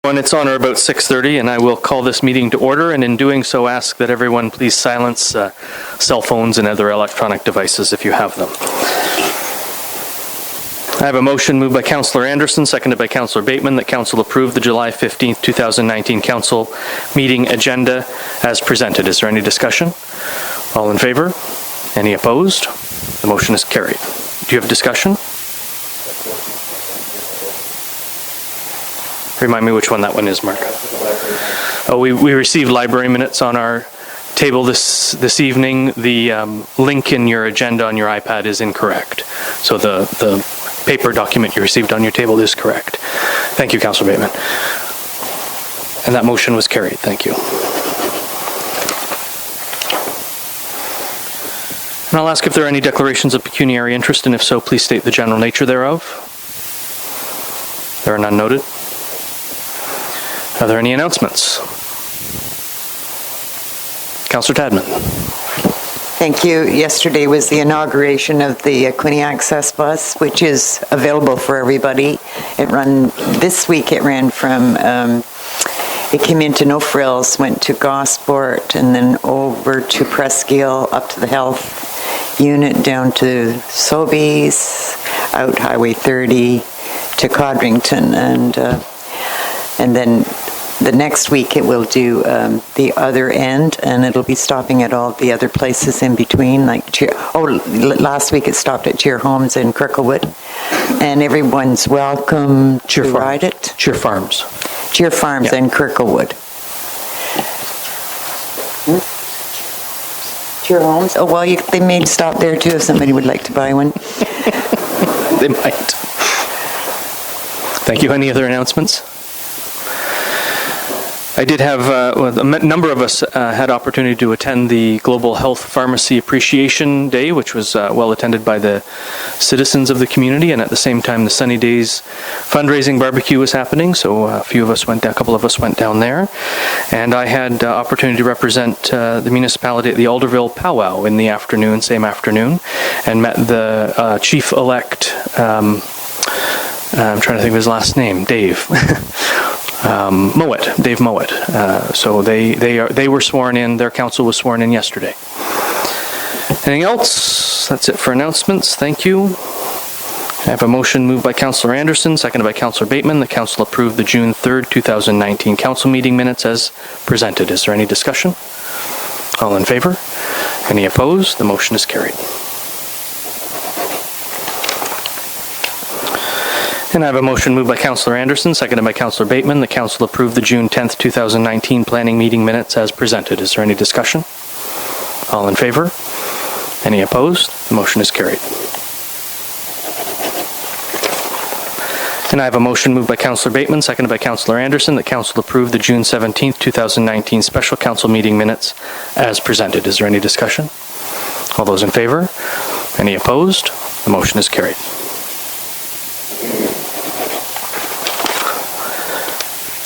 When it's on or about 6:30, and I will call this meeting to order, and in doing so ask that everyone please silence cell phones and other electronic devices if you have them. I have a motion moved by Councillor Anderson, seconded by Councillor Bateman, that Council approve the July 15th, 2019 Council meeting agenda as presented. Is there any discussion? All in favor? Any opposed? The motion is carried. Do you have discussion? Remind me which one that one is, Mark. Oh, we received library minutes on our table this evening. The link in your agenda on your iPad is incorrect. So the paper document you received on your table is correct. Thank you, Councillor Bateman. And that motion was carried. Thank you. And I'll ask if there are any declarations of pecuniary interest, and if so, please state the general nature thereof. There are none noted. Are there any announcements? Councillor Tadman. Thank you. Yesterday was the inauguration of the Quinte Access bus, which is available for everybody. This week it ran from, it came into No Frills, went to Gosport, and then over to Presqu'île, up to the health unit, down to Sobeys, out Highway 30 to Codrington, and then the next week it will do the other end, and it'll be stopping at all the other places in between, like last week it stopped at Cheer Homes in Cricklewood, and everyone's welcome to ride it. Cheer Farms. Cheer Farms in Cricklewood. Cheer Homes? Oh, well, they may stop there too if somebody would like to buy one. They might. Thank you. Any other announcements? I did have, a number of us had opportunity to attend the Global Health Pharmacy Appreciation Day, which was well attended by the citizens of the community, and at the same time the Sunny Days fundraising barbecue was happening, so a couple of us went down there. And I had opportunity to represent the municipality at the Alderville Powwow in the afternoon, same afternoon, and met the chief-elect, I'm trying to think of his last name, Dave. Dave Mowat. So they were sworn in. Their council was sworn in yesterday. Anything else? That's it for announcements. Thank you. I have a motion moved by Councillor Anderson, seconded by Councillor Bateman. The council approved the June 3rd, 2019 council meeting minutes as presented. Is there any discussion? All in favor? Any opposed? The motion is carried. And I have a motion moved by Councillor Anderson, seconded by Councillor Bateman. The council approved the June 10th, 2019 planning meeting minutes as presented. Is there any discussion? All in favor? Any opposed? The motion is carried. And I have a motion moved by Councillor Bateman, seconded by Councillor Anderson, that council approved the June 17th, 2019 special council meeting minutes as presented. Is there any discussion? All those in favor? Any opposed? The motion is carried.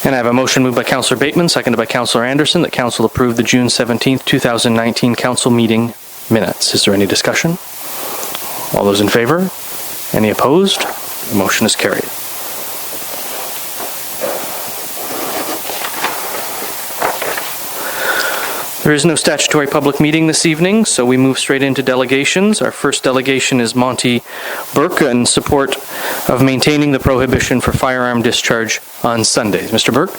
And I have a motion moved by Councillor Bateman, seconded by Councillor Anderson, that council approve the June 17th, 2019 council meeting minutes. Is there any discussion? All those in favor? Any opposed? The motion is carried. There is no statutory public meeting this evening, so we move straight into delegations. Our first delegation is Monty Burke in support of maintaining the prohibition for firearm discharge on Sundays. Mr. Burke?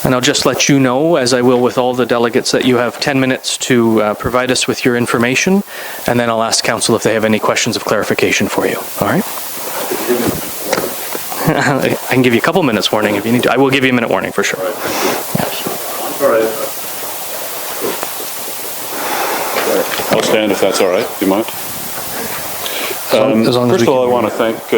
And I'll just let you know, as I will with all the delegates, that you have 10 minutes to provide us with your information, and then I'll ask council if they have any questions of clarification for you. All right? I can give you a couple minutes warning if you need to. I will give you a minute warning for sure. All right. I'll stand if that's all right. Do you mind? First of all, I want to thank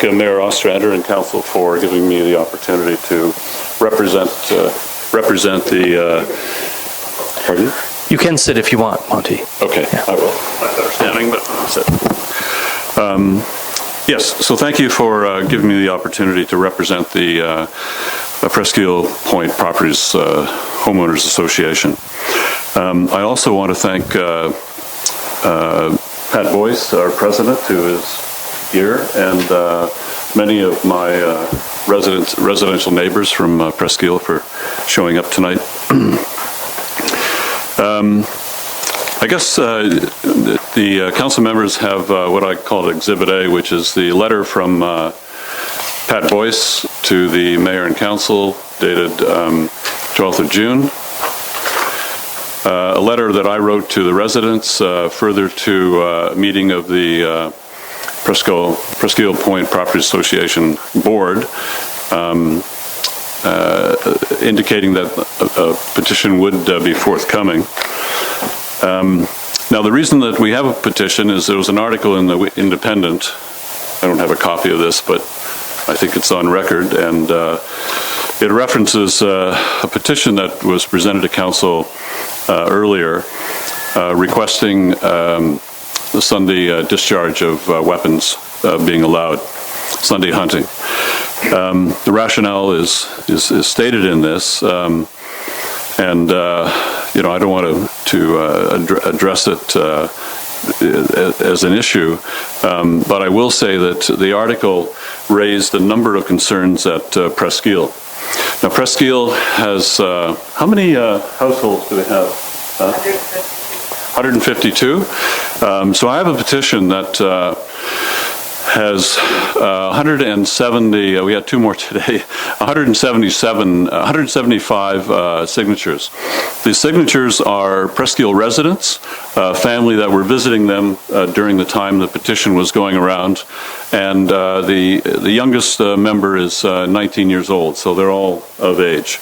Mayor Ostrander and council for giving me the opportunity to represent the. Pardon? You can sit if you want, Monty. Okay, yeah. I will. I'm better standing, but I'll sit. Yes, so thank you for giving me the opportunity to represent the Presqu'île Point Properties Homeowners Association. I also want to thank Pat Boyce, our president, who is here, and many of my residential neighbors from Presqu'île for showing up tonight. I guess the council members have what I call Exhibit A, which is the letter from Pat Boyce to the mayor and council dated 12th of June. A letter that I wrote to the residents further to a meeting of the Presqu'île Point Property Association Board, indicating that a petition would be forthcoming. Now, the reason that we have a petition is there was an article in the Independent. I don't have a copy of this, but I think it's on record, and it references a petition that was presented to council earlier, requesting the Sunday discharge of weapons being allowed, Sunday hunting. The rationale is stated in this, and I don't want to address it as an issue, but I will say that the article raised a number of concerns at Presqu'île. Now, Presqu'île has, how many households do they have? 152. So I have a petition that has 170, we had two more today, 175 signatures. The signatures are Presqu'île residents, family that were visiting them during the time the petition was going around, and the youngest member is 19 years old, so they're all of age.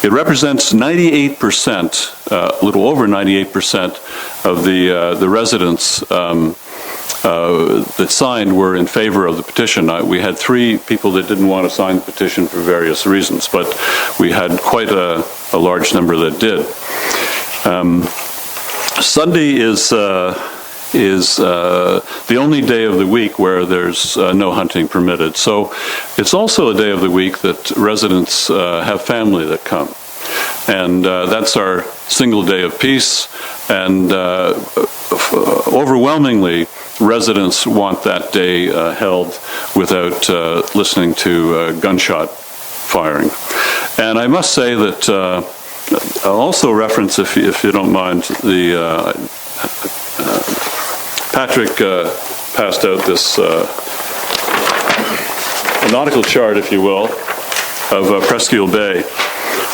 It represents 98%, a little over 98% of the residents that signed were in favor of the petition. We had 3 people that didn't want to sign the petition for various reasons, but we had quite a large number that did. Sunday is the only day of the week where there's no hunting permitted. So it's also a day of the week that residents have family that come. And that's our single day of peace. And overwhelmingly, residents want that day held without listening to gunshot firing. And I must say that I'll also reference, if you don't mind, the Patrick passed out this nautical chart, if you will, of Presqu'île Bay.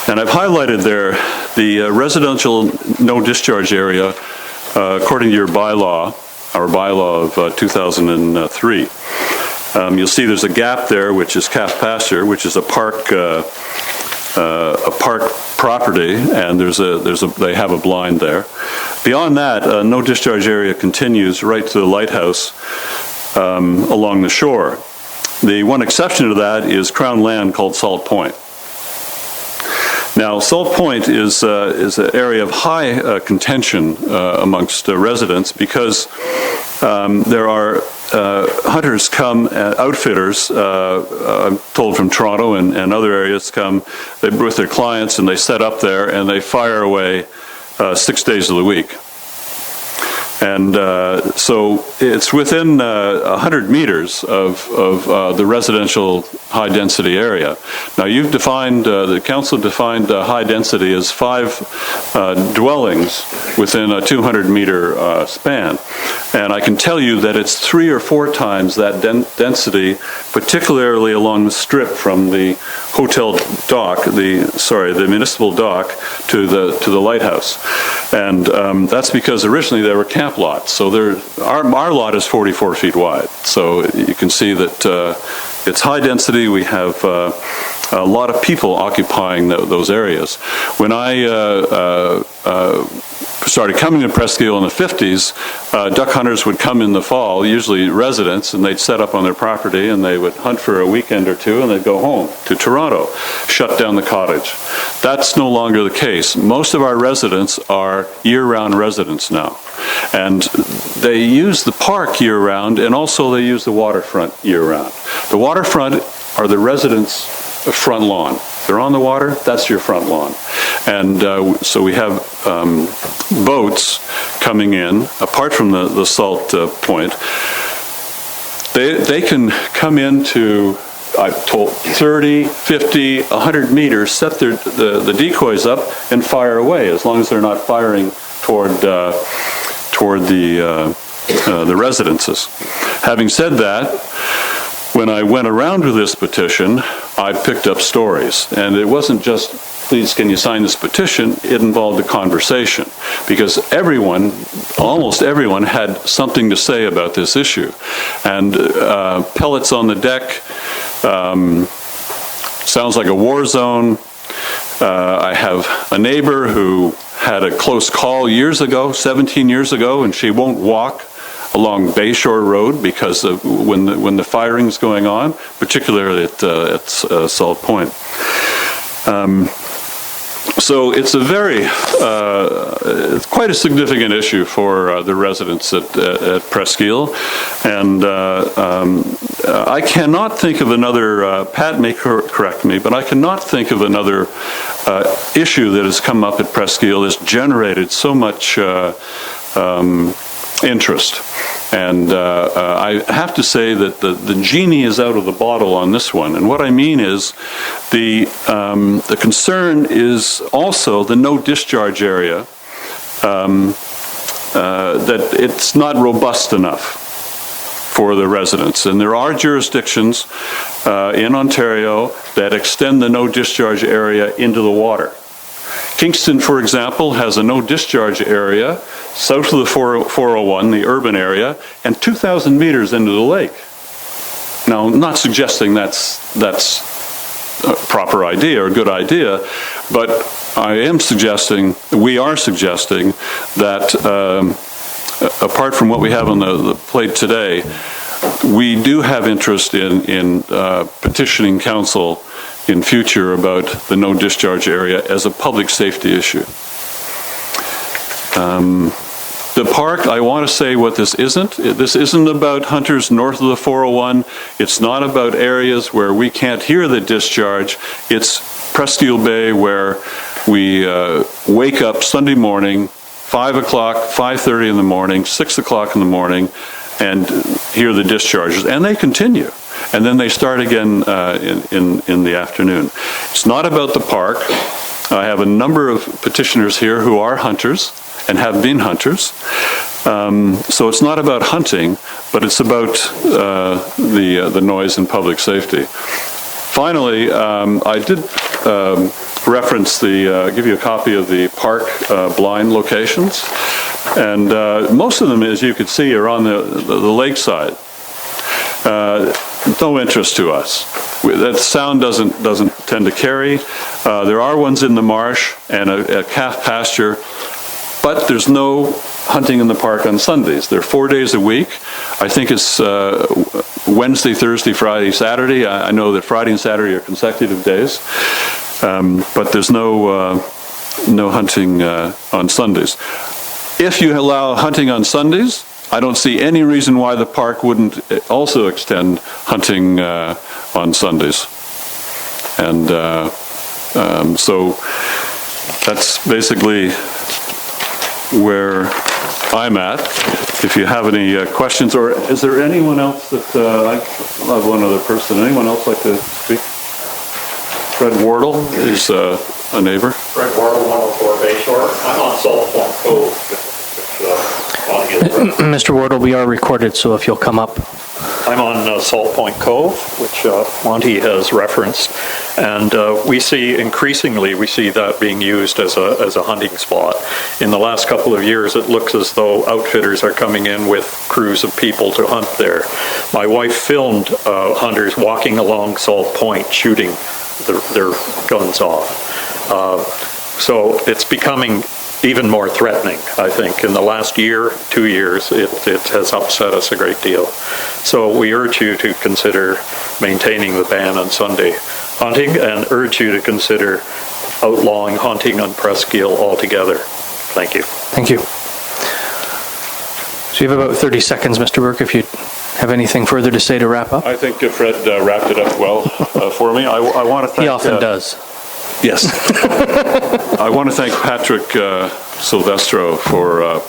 And I've highlighted there the residential no discharge area according to your bylaw, our bylaw of 2003. You'll see there's a gap there, which is Calf Pasture, which is a park property, and they have a blind there. Beyond that, no discharge area continues right to the lighthouse along the shore. The one exception to that is Crown land called Salt Point. Now, Salt Point is an area of high contention amongst residents because there are hunters come, outfitters, I'm told from Toronto and other areas come with their clients, and they set up there and they fire away 6 days of the week. And so it's within 100 meters of the residential high-density area. Now, you've defined, the council defined high density as 5 dwellings within a 200-meter span. And I can tell you that it's 3 or 4 times that density, particularly along the strip from the hotel dock, the municipal dock to the lighthouse. And that's because originally there were camp lots. So our lot is 44 feet wide. So you can see that it's high density. We have a lot of people occupying those areas. When I started coming to Presqu'île in the 50s, duck hunters would come in the fall, usually residents, and they'd set up on their property and they would hunt for a weekend or two and they'd go home to Toronto, shut down the cottage. That's no longer the case. Most of our residents are year-round residents now. And they use the park year-round, and also they use the waterfront year-round. The waterfront are the residents' front lawn. They're on the water, that's your front lawn. And so we have boats coming in, apart from the Salt Point. they can come into, I've told, 30, 50, 100 meters, set the decoys up and fire away, as long as they're not firing toward the residences. Having said that, when I went around with this petition, I picked up stories, and it wasn't just, please can you sign this petition, it involved a conversation, because almost everyone had something to say about this issue. And pellets on the deck, sounds like a war zone. I have a neighbor who had a close call 17 years ago, and she won't walk along Bayshore Road because of when the firing's going on, particularly at Salt Point. So it's it's quite a significant issue for the residents at Presqu'Île, and I cannot think of another, Pat may correct me, but I cannot think of another issue that has come up at Presqu'Île that's generated so much interest. And I have to say that the genie is out of the bottle on this one. And what I mean is the concern is also the no discharge area, that it's not robust enough for the residents. And there are jurisdictions in Ontario that extend the no discharge area into the water. Kingston, for example, has a no discharge area south of the 401, the urban area, and 2,000 meters into the lake. Now, I'm not suggesting that's a proper idea or a good idea, but we are suggesting that apart from what we have on the plate today, we do have interest in petitioning council in future about the no discharge area as a public safety issue. The park, I want to say what this isn't. This isn't about hunters north of the 401. It's not about areas where we can't hear the discharge. It's Presqu'Île Bay, where we wake up Sunday morning, 5 o'clock, 5:30 in the morning, 6 o'clock in the morning, and hear the discharges. And they continue. And then they start again in the afternoon. It's not about the park. I have a number of petitioners here who are hunters and have been hunters. So it's not about hunting, but it's about the noise and public safety. Finally, I did reference give you a copy of the park blind locations. And most of them, as you can see, are on the lakeside. No interest to us. That sound doesn't tend to carry. There are ones in the marsh and a calf pasture, but there's no hunting in the park on Sundays. They're 4 days a week. I think it's Wednesday, Thursday, Friday, Saturday. I know that Friday and Saturday are consecutive days, but there's no hunting on Sundays. If you allow hunting on Sundays, I don't see any reason why the park wouldn't also extend hunting on Sundays. And so that's basically where I'm at. If you have any questions, or is there anyone else that, I have one other person, anyone else like to speak? Fred Wardle is a neighbor. Fred Wardle, 104 Bayshore. I'm on Salt Point Cove. Mr. Wardle, we are recorded, so if you'll come up. I'm on Salt Point Cove, which Monty has referenced, and we see that being used as a hunting spot. In the last couple of years, it looks as though outfitters are coming in with crews of people to hunt there. My wife filmed hunters walking along Salt Point shooting their guns off. So it's becoming even more threatening, I think. In the last year, 2 years, it has upset us a great deal. So we urge you to consider maintaining the ban on Sunday hunting and urge you to consider outlawing hunting on Presqu'Île altogether. Thank you. Thank you. So you have about 30 seconds, Mr. Burke, if you have anything further to say to wrap up. I think Fred wrapped it up well for me. I want to thank... He often does. Yes. I want to thank Patrick Silvestro for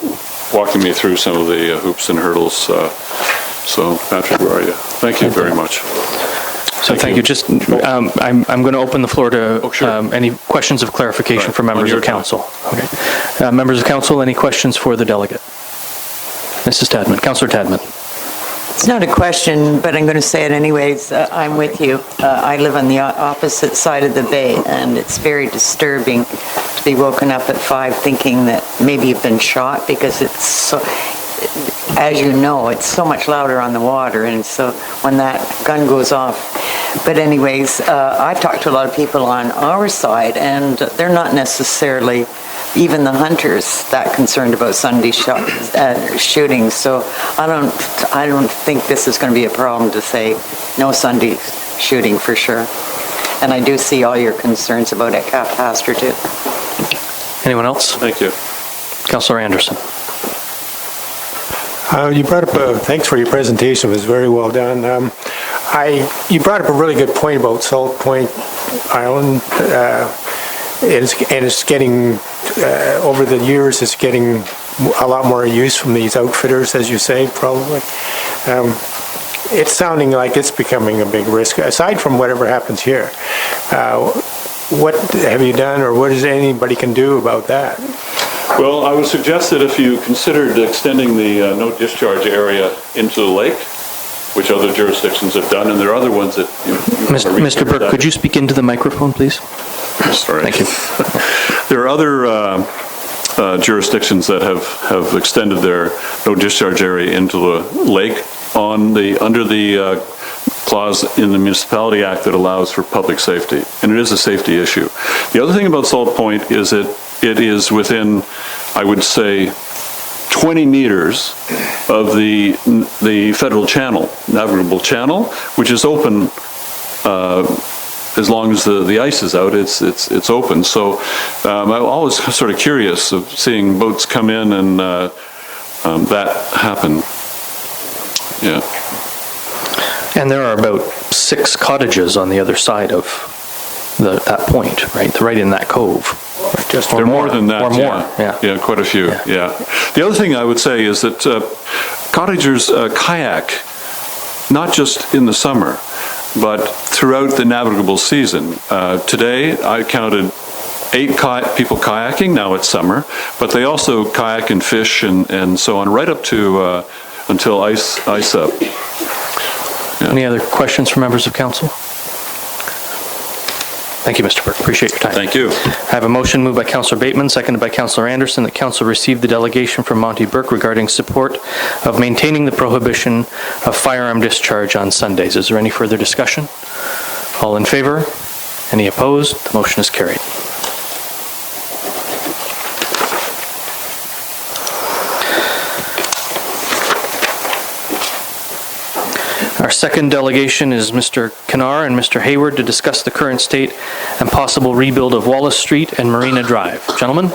walking me through some of the hoops and hurdles So, Patrick, where are you? Thank you very much. So thank you. Just, I'm going to open the floor to sure. any questions of clarification Right. from members On your of council. Okay. Members of council, any questions for the delegate? Mrs. Tadman, Councillor Tadman. It's not a question, but I'm going to say it anyways. I'm with you. I live on the opposite side of the bay, and it's very disturbing to be woken up at 5 thinking that maybe you've been shot, because it's so, as you know, it's so much louder on the water, and so when that gun goes off. But anyways, I've talked to a lot of people on our side, and they're not necessarily, even the hunters, that concerned about Sunday shootings. So I don't think this is going to be a problem to say no Sunday shooting for sure. And I do see all your concerns about it, Pastor, too. Anyone else? Thank you. Councillor Anderson. You brought up thanks for your presentation. It was very well done. You brought up a really good point about Salt Point Island. It's getting, over the years, it's getting a lot more use from these outfitters, as you say, probably. It's sounding like it's becoming a big risk, aside from whatever happens here. What have you done, or what is anybody can do about that? Well, I would suggest that if you considered extending the no discharge area into the lake, which other jurisdictions have done, and there are other ones that you Mr. Burke, could you speak into the microphone, please? Sorry. Thank you. There are other jurisdictions that have extended their no discharge area into the lake under the clause in the Municipality Act that allows for public safety, and it is a safety issue. The other thing about Salt Point is that it is within, I would say, 20 meters of the federal channel, navigable channel, which is open as long as the ice is out. It's open. So I'm always sort of curious of seeing boats come in and that happen. Yeah. And there are about 6 cottages on the other side of that point, right? Right in that cove. There are more than that. Or more, yeah. Yeah, quite a few, yeah. The other thing I would say is that cottagers kayak, not just in the summer, but throughout the navigable season. Today, I counted 8 people kayaking. Now it's summer, but they also kayak and fish and so on, right up to until ice up. Yeah. Any other questions from members of council? Thank you, Mr. Burke. Appreciate your time. Thank you. I have a motion moved by Councillor Bateman, seconded by Councillor Anderson, that council receive the delegation from Monty Burke regarding support of maintaining the prohibition of firearm discharge on Sundays. Is there any further discussion? All in favor? Any opposed? The motion is carried. Our second delegation is Mr. Kennar and Mr. Hayward to discuss the current state and possible rebuild of Wallace Street and Marina Drive. Gentlemen?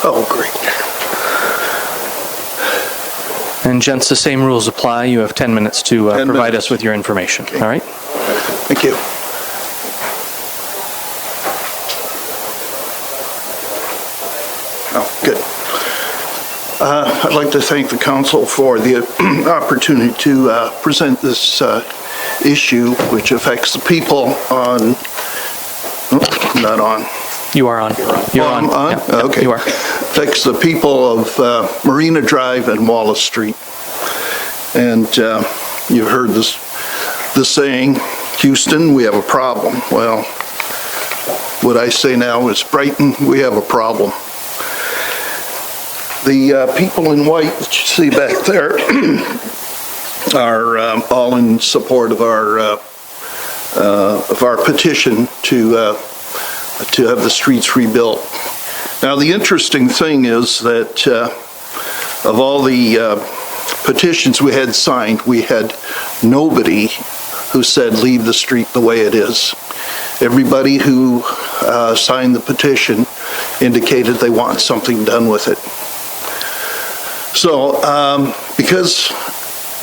Oh, great. And gents, the same rules apply. You have 10 minutes to 10 provide minutes. us with your information. Okay. All right? Thank you. Oh, good. I'd like to thank the council for the opportunity to present this issue, which affects the people on, not on. You are on. You're I'm on? Yeah, yeah, Okay. you are. Affects the people of Marina Drive and Wallace Street. And you've heard the saying, Houston, we have a problem. Well, what I say now is Brighton, we have a problem. The people in white that you see back there are all in support of our petition to have the streets rebuilt. Now, the interesting thing is that of all the petitions we had signed, we had nobody who said leave the street the way it is. Everybody who signed the petition indicated they want something done with it. So, because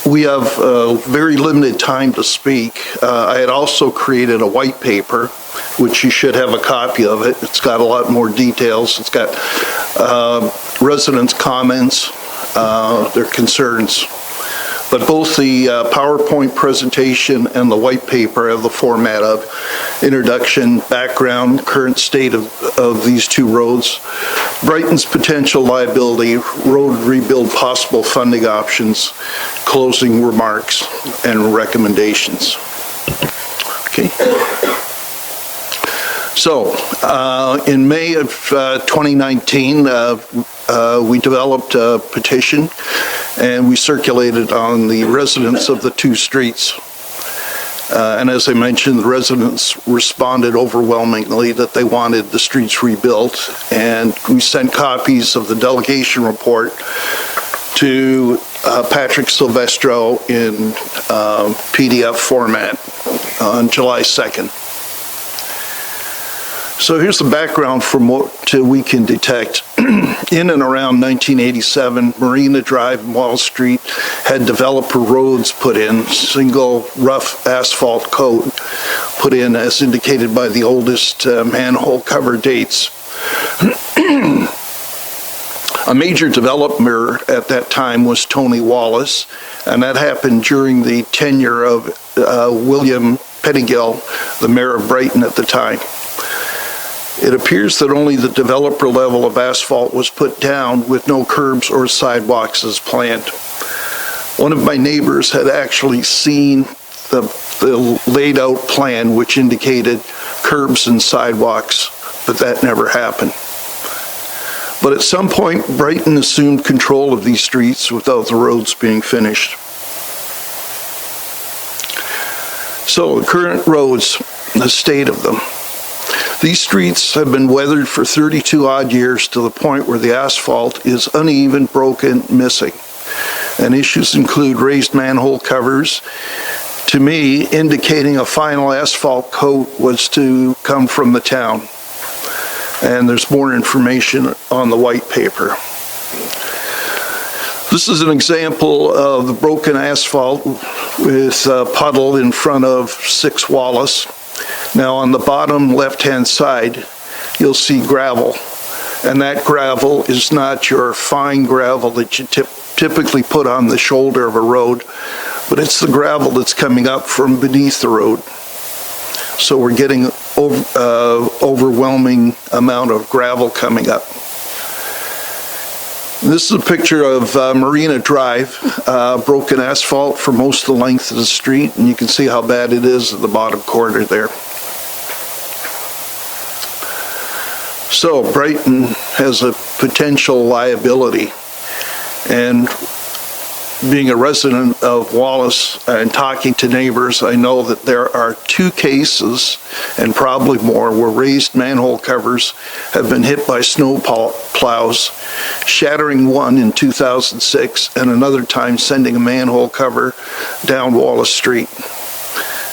we have very limited time to speak, I had also created a white paper, which you should have a copy of it. It's got a lot more details. It's got residents' comments, their concerns. But both the PowerPoint presentation and the white paper have the format of introduction, background, current state of these two roads, Brighton's potential liability, road rebuild possible funding options, closing remarks, and recommendations. Okay. So, in May of 2019, we developed a petition and we circulated on the residents of the two streets. And as I mentioned, the residents responded overwhelmingly that they wanted the streets rebuilt, and we sent copies of the delegation report to Patrick Silvestro in PDF format on July 2nd. So here's the background from what we can detect. In and around 1987, Marina Drive and Wall Street had developer roads put in, single rough asphalt coat put in as indicated by the oldest manhole cover dates. A major developer at that time was Tony Wallace, and that happened during the tenure of William Pettingill, the mayor of Brighton at the time. It appears that only the developer level of asphalt was put down with no curbs or sidewalks as planned. One of my neighbors had actually seen the laid out plan which indicated curbs and sidewalks, but that never happened. But at some point, Brighton assumed control of these streets without the roads being finished. So the current roads, the state of them. These streets have been weathered for 32 odd years to the point where the asphalt is uneven, broken, missing. And issues include raised manhole covers, to me indicating a final asphalt coat was to come from the town. And there's more information on the white paper. This is an example of the broken asphalt with a puddle in front of 6 Wallace. Now on the bottom left-hand side, you'll see gravel. And that gravel is not your fine gravel that you typically put on the shoulder of a road, but it's the gravel that's coming up from beneath the road. So we're getting overwhelming amount of gravel coming up. This is a picture of Marina Drive, broken asphalt for most of the length of the street, and you can see how bad it is at the bottom corner there. So Brighton has a potential liability, and being a resident of Wallace and talking to neighbors, I know that there are 2 cases, and probably more, where raised manhole covers have been hit by snow plows, shattering one in 2006 and another time sending a manhole cover down Wallace Street.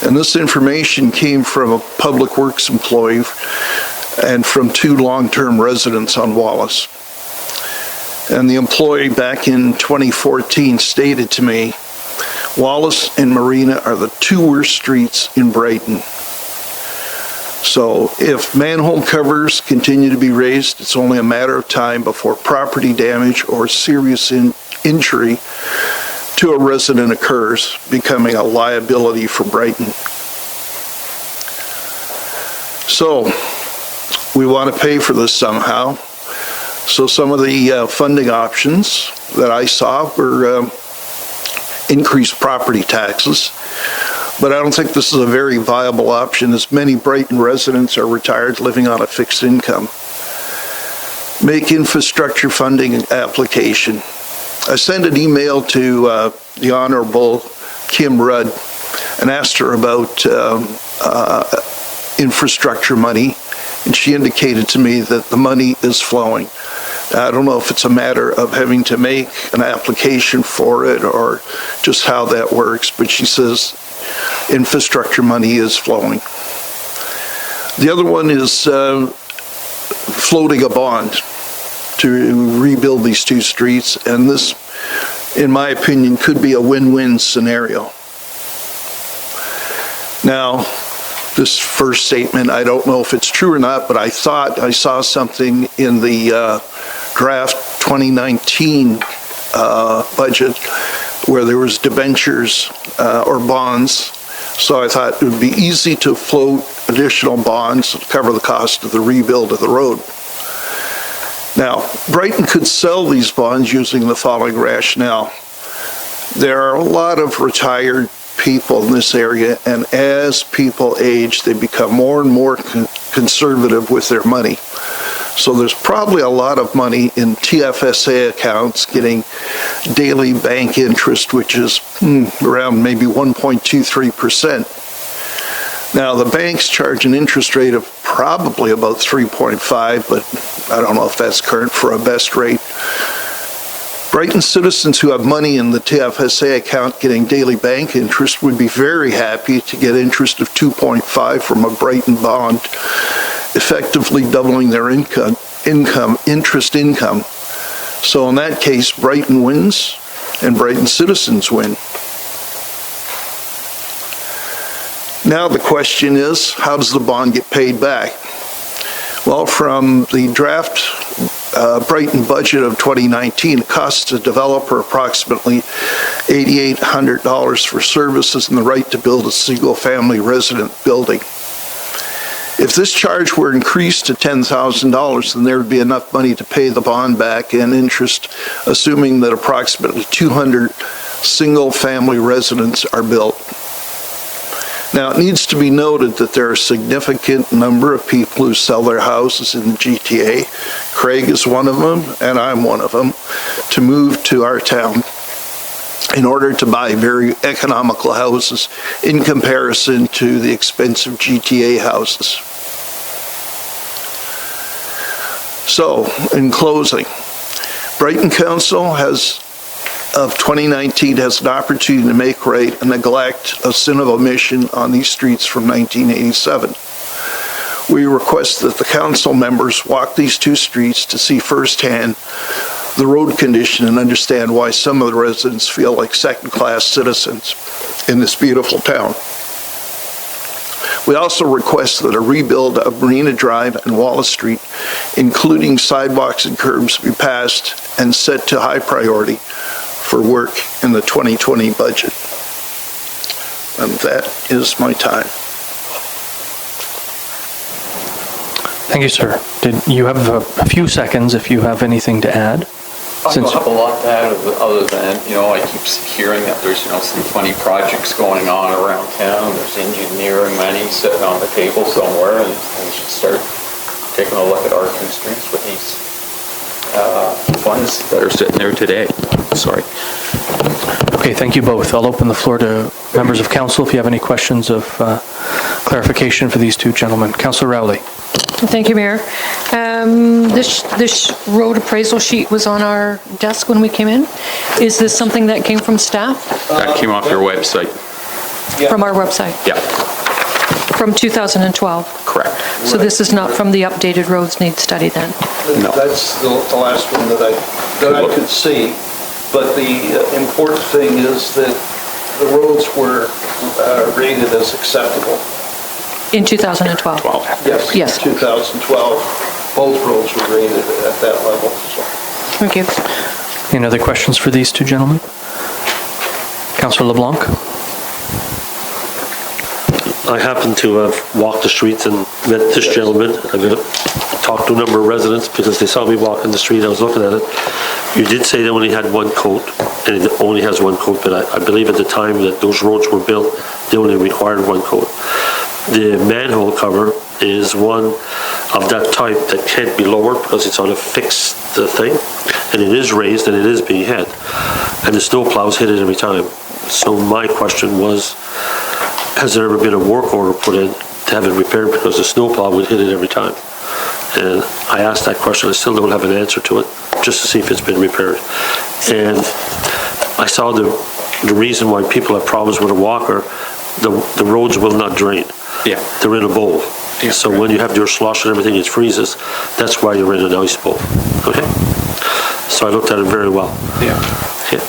And this information came from a public works employee and from 2 long-term residents on Wallace. And the employee back in 2014 stated to me, Wallace and Marina are the 2 worst streets in Brighton. So if manhole covers continue to be raised, it's only a matter of time before property damage or serious injury to a resident occurs, becoming a liability for Brighton. So we want to pay for this somehow. So some of the funding options that I saw were increased property taxes, but I don't think this is a very viable option, as many Brighton residents are retired living on a fixed income. Make infrastructure funding application. I sent an email to the Honorable Kim Rudd and asked her about infrastructure money, and she indicated to me that the money is flowing. I don't know if it's a matter of having to make an application for it or just how that works, but she says infrastructure money is flowing. The other one is floating a bond to rebuild these 2 streets, and this in my opinion, could be a win-win scenario. Now, this first statement, I don't know if it's true or not, but I thought I saw something in the draft 2019 budget where there was debentures or bonds. So I thought it would be easy to float additional bonds to cover the cost of the rebuild of the road. Now, Brighton could sell these bonds using the following rationale. There are a lot of retired people in this area, and as people age, they become more and more conservative with their money. So there's probably a lot of money in TFSA accounts getting daily bank interest, which is around maybe 1.23%. Now, the banks charge an interest rate of probably about 3.5, but I don't know if that's current for a best rate. Brighton citizens who have money in the TFSA account getting daily bank interest would be very happy to get interest of 2.5 from a Brighton bond, effectively doubling their interest income. So in that case, Brighton wins and Brighton citizens win. Now the question is, how does the bond get paid back? Well, from the draft Brighton budget of 2019, it costs the developer approximately $8,800 for services and the right to build a single-family resident building. If this charge were increased to $10,000, then there would be enough money to pay the bond back and interest, assuming that approximately 200 single-family residents are built. Now, it needs to be noted that there are a significant number of people who sell their houses in the GTA. Craig is one of them, and I'm one of them, to move to our town in order to buy very economical houses in comparison to the expensive GTA houses. So, in closing, Brighton Council of 2019 has an opportunity to make right a neglect, a sin of omission on these streets from 1987. We request that the council members walk these two streets to see firsthand the road condition and understand why some of the residents feel like second-class citizens in this beautiful town. We also request that a rebuild of Marina Drive and Wallace Street, including sidewalks and curbs, be passed and set to high priority for work in the 2020 budget. And that is my time. Thank you, sir. Did you have a few seconds if you have anything to add? I don't have a lot to add other than, I keep hearing that there's, some funny projects going on around town. There's engineering money sitting on the table somewhere, and we should start taking a look at our constraints with these funds that are sitting there today. Sorry. Okay, thank you both. I'll open the floor to members of council if you have any questions of clarification for these two gentlemen. Councillor Rowley. Thank you, Mayor. This road appraisal sheet was on our desk when we came in. Is this something that came from staff? That came off your website. From our website? Yeah, From 2012? correct. So this is not from the updated roads need study then? No. That's the last one that I could see. But the important thing is that the roads were rated as acceptable. In 2012? 12. Yes. 2012, both roads were rated at that level. So. Thank you. Any other questions for these two gentlemen? Councillor LeBlanc. I happen to have walked the streets and met this gentleman. I've talked to a number of residents because they saw me walking the street. I was looking at it. You did say they only had one coat, and it only has one coat, but I believe at the time that those roads were built, they only required one coat. The manhole cover is one of that type that can't be lowered because it's on a fixed thing, and it is raised and it is being hit, and the snow plows hit it every time. So my question was, has there ever been a work order put in to have it repaired because the snowplow would hit it every time? And I asked that question. I still don't have an answer to it, just to see if it's been repaired. And I saw the reason why people have problems with a walker, the roads will not drain. Yeah. They're in a bowl. Yeah, so right. when you have your slush and everything, it freezes. That's why you're in an ice bowl. Okay? So I looked at it very well. Yeah. Yeah.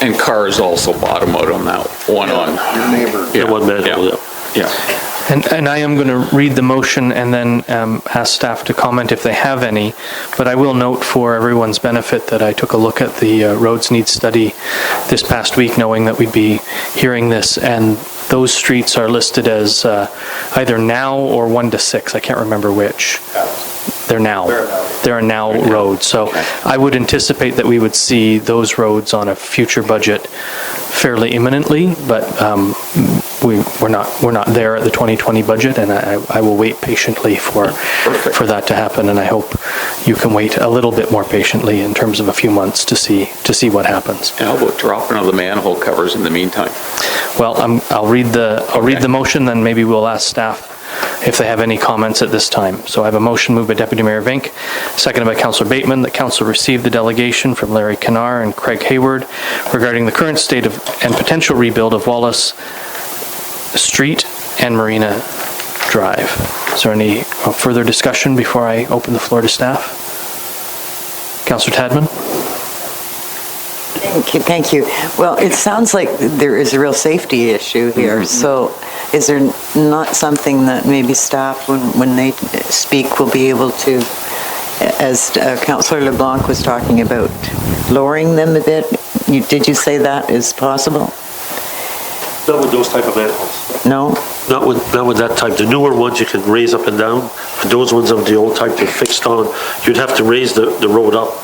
And cars also bottom out on that one on. Your neighbor. Yeah, one manhole, yeah. Yeah. And I am going to read the motion and then ask staff to comment if they have any. But I will note for everyone's benefit that I took a look at the roads needs study this past week, knowing that we'd be hearing this, and those streets are listed as either now or 1 to 6. I can't remember which. They're now. They're a now road. So I would anticipate that we would see those roads on a future budget fairly imminently, but we're not there at the 2020 budget, and I will wait patiently for that to happen, and I hope you can wait a little bit more patiently in terms of a few months to see what happens. And how about dropping of the manhole covers in the meantime? Well, I'll read the motion, then maybe we'll ask staff if they have any comments at this time. So I have a motion moved by Deputy Mayor Vink, seconded by Councillor Bateman, that Council receive the delegation from Larry Kennar and Craig Hayward regarding the current state of and potential rebuild of Wallace Street and Marina Drive. Is there any further discussion before I open the floor to staff? Councillor Tadman? Thank you. Well, it sounds like there is a real safety issue here. So is there not something that maybe staff, when they speak, will be able to, as Councillor LeBlanc was talking about, lowering them a bit? Did you say that is possible? Not with those type of manholes. No? Not with that type. The newer ones you can raise up and down, but those ones of the old type they're fixed on. You'd have to raise the road up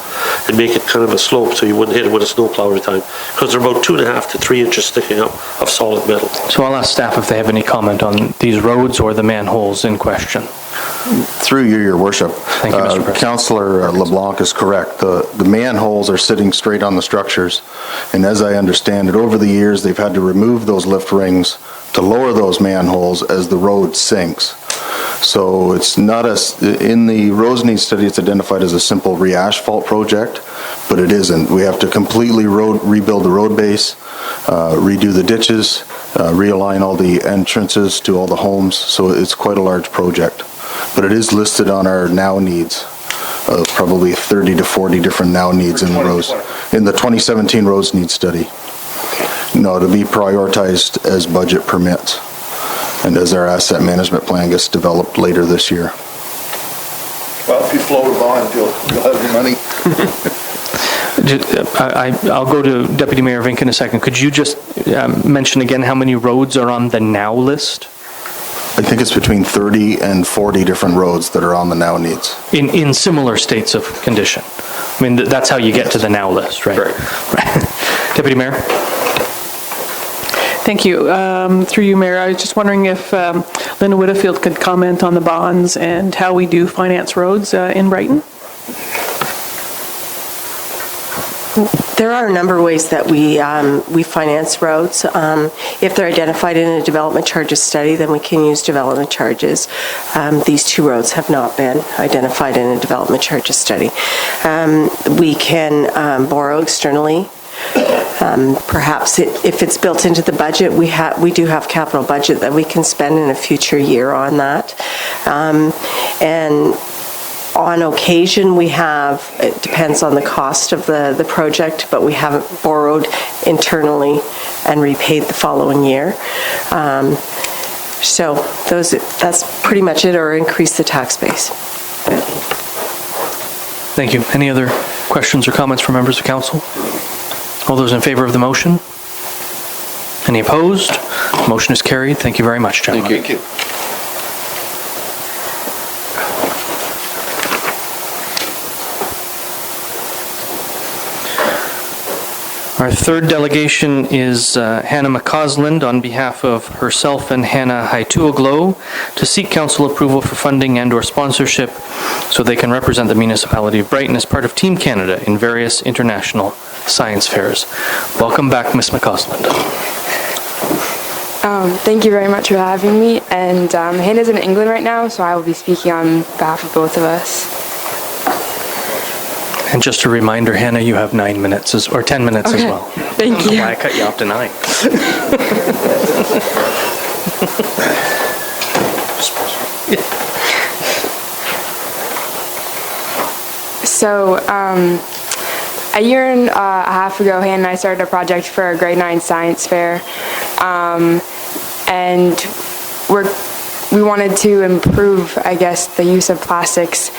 and make it kind of a slope so you wouldn't hit it with a snowplow every time, because they're about 2.5 to 3 inches sticking up of solid metal. So I'll ask staff if they have any comment on these roads or the manholes in question. Through you, Your Worship. Thank you, Mr. President. Councillor LeBlanc is correct. The manholes are sitting straight on the structures, and as I understand it, over the years, they've had to remove those lift rings to lower those manholes as the road sinks. So it's not in the roads needs study, it's identified as a simple re-asphalt project, but it isn't. We have to completely rebuild the road base, redo the ditches, realign all the entrances to all the homes, so it's quite a large project. But it is listed on our now needs, probably 30 to 40 different now needs in the roads, in the 2017 roads needs study. No, to be prioritized as budget permits and as our asset management plan gets developed later this year. Well, if you float a bond, you'll have your money. I'll go to Deputy Mayor Vink in a second. Could you just mention again how many roads are on the now list? I think it's between 30 and 40 different roads that are on the now needs. In similar states of condition. I mean, that's how you get to the now list, right? Right. Deputy Mayor? Thank you. Through you, Mayor, I was just wondering if Linda Whitfield could comment on the bonds and how we do finance roads in Brighton. There are a number of ways that we finance roads. If they're identified in a development charges study, then we can use development charges. These two roads have not been identified in a development charges study. We can borrow externally. Perhaps if it's built into the budget, we do have capital budget that we can spend in a future year on that. And on occasion, we have, it depends on the cost of the project, but we haven't borrowed internally and repaid the following year. So that's pretty much it, or increase the tax base. Thank you. Any other questions or comments from members of council? All those in favor of the motion? Any opposed? Motion is carried. Thank you very much, gentlemen. Thank you. Our third delegation is Hannah McCausland on behalf of herself and Hannah Haituoglo to seek council approval for funding and/or sponsorship so they can represent the municipality of Brighton as part of Team Canada in various international science fairs. Welcome back, Ms. McCausland. Thank you very much for having me. And Hannah's in England right now, so I will be speaking on behalf of both of us. And just a reminder, Hannah, you have 9 minutes, or 10 minutes as well. Thank you. Why I cut you off to 9. So, a year and a half ago, Hannah and I started a project for a grade 9 science fair, and we wanted to improve, I guess, the use of plastics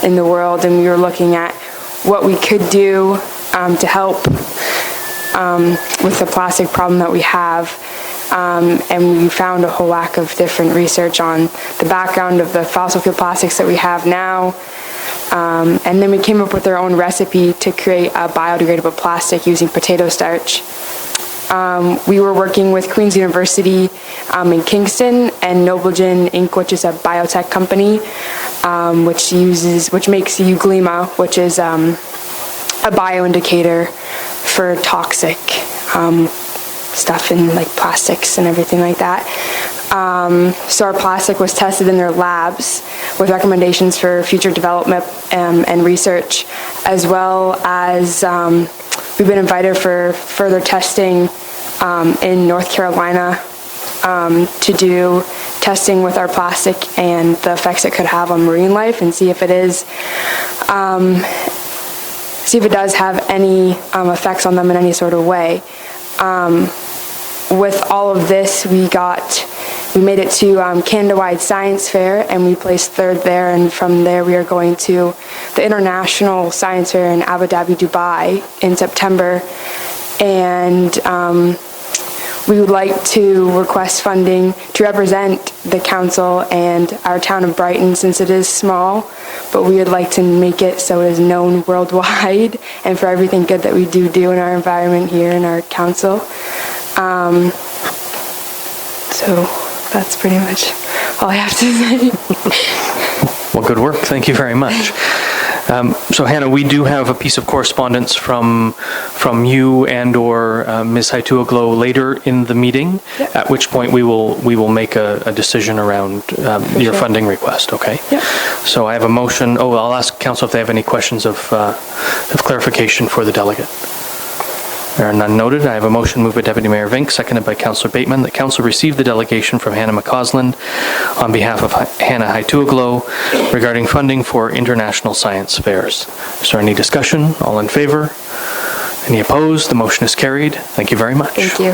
in the world, and we were looking at what we could do to help with the plastic problem that we have. And we found a whole whack of different research on the background of the fossil fuel plastics that we have now. And then we came up with our own recipe to create a biodegradable plastic using potato starch. We were working with Queen's University in Kingston and Noblegen Inc., which is a biotech company, which makes euglima, which is a bioindicator for toxic stuff in like plastics and everything like that. So our plastic was tested in their labs with recommendations for future development and research, as well as we've been invited for further testing in North Carolina to do testing with our plastic and the effects it could have on marine life, and see if it does have any effects on them in any sort of way. With all of this, we made it to Canada-wide Science Fair, and we placed 3rd there, and from there we are going to the International Science Fair in Abu Dhabi, Dubai in September, and we would like to request funding to represent the council and our town of Brighton, since it is small, but we would like to make it so it is known worldwide and for everything good that we do in our environment here in our council. So that's pretty much all I have to say. Well, good work. Thank you very much. So Hannah, we do have a piece of correspondence from you and or Ms. Haituaglo later in the meeting, yep. At which point we will make a decision around your funding request, okay? Yep. So I have a motion. I'll ask council if they have any questions of clarification for the delegate. There are none noted. I have a motion moved by Deputy Mayor Vink, seconded by Councillor Bateman, that council receive the delegation from Hannah McCausland on behalf of Hannah Haituaglo regarding funding for international science fairs. Is there any discussion? All in favor? Any opposed? The motion is carried. Thank you very much. Thank you.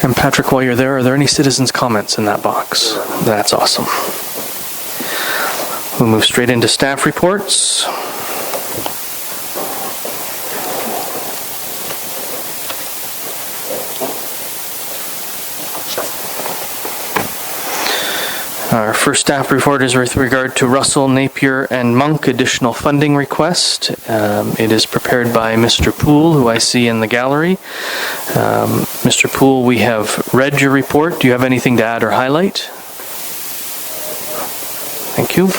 And Patrick, while you're there, are there any citizens' comments in that box? That's awesome. We'll move straight into staff reports. Our first staff report is with regard to Russell, Napier, and Monk additional funding request. It is prepared by Mr. Poole, who I see in the gallery. Mr. Poole, we have read your report. Do you have anything to add or highlight? Thank you.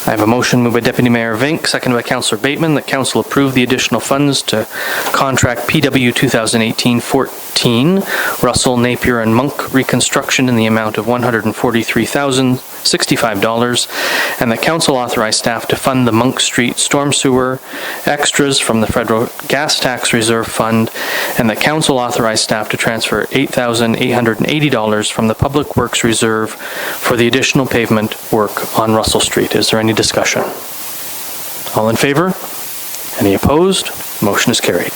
I have a motion moved by Deputy Mayor Vink, seconded by Councillor Bateman, that council approve the additional funds to contract PW 2018-14 Russell, Napier, and Monk reconstruction in the amount of $143,065, and that council authorize staff to fund the Monk Street storm sewer extras from the federal gas tax reserve fund, and that council authorize staff to transfer $8,880 from the public works reserve for the additional pavement work on Russell Street. Is there any discussion? All in favor? Any opposed? Motion is carried.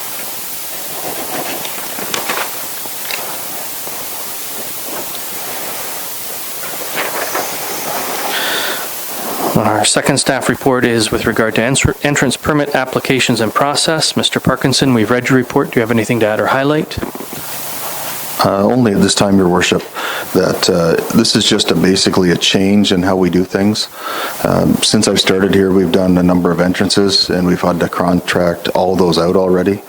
Our second staff report is with regard to entrance permit applications and process. Mr. Parkinson, we've read your report. Do you have anything to add or highlight? Only at this time, Your Worship, that this is just basically a change in how we do things. Since I've started here, we've done a number of entrances, and we've had to contract all those out already.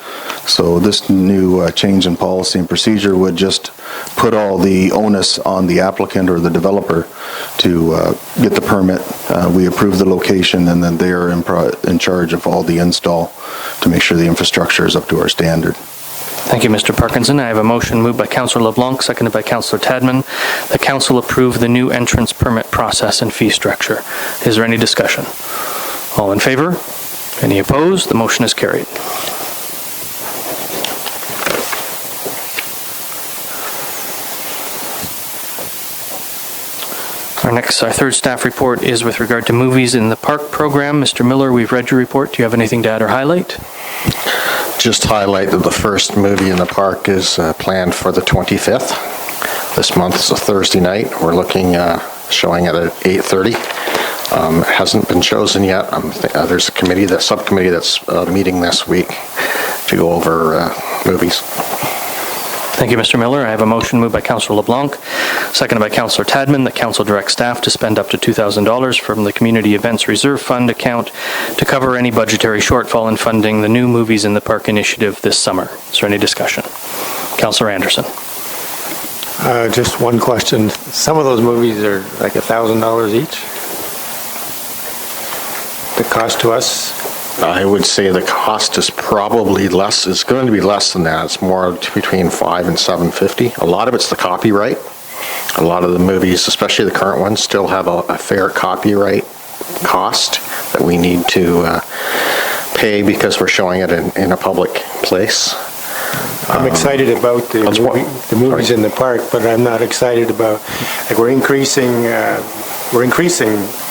So this new change in policy and procedure would just put all the onus on the applicant or the developer to get the permit. We approve the location, and then they are in charge of all the install to make sure the infrastructure is up to our standard. Thank you, Mr. Parkinson. I have a motion moved by Councillor LeBlanc, seconded by Councillor Tadman. The council approve the new entrance permit process and fee structure. Is there any discussion? All in favor? Any opposed? The motion is carried. Our third staff report is with regard to movies in the park program. Mr. Miller, we've read your report. Do you have anything to add or highlight? Just highlight that the first movie in the park is planned for the 25th. This month is a Thursday night. We're looking, showing it at 8:30. It hasn't been chosen yet. There's a subcommittee that's meeting this week to go over movies. Thank you, Mr. Miller. I have a motion moved by Councillor LeBlanc, seconded by Councillor Tadman, that council direct staff to spend up to $2,000 from the Community Events Reserve Fund account to cover any budgetary shortfall in funding the new Movies in the Park initiative this summer. Is there any discussion? Councillor Anderson. Just one question. Some of those movies are like $1,000 each? The cost to us? I would say the cost is probably less. It's going to be less than that. It's more between $500 and $750. A lot of it's the copyright. A lot of the movies, especially the current ones, still have a fair copyright cost that we need to pay because we're showing it in a public place. I'm excited about the movies in the park, but I'm not excited about, like, we're increasing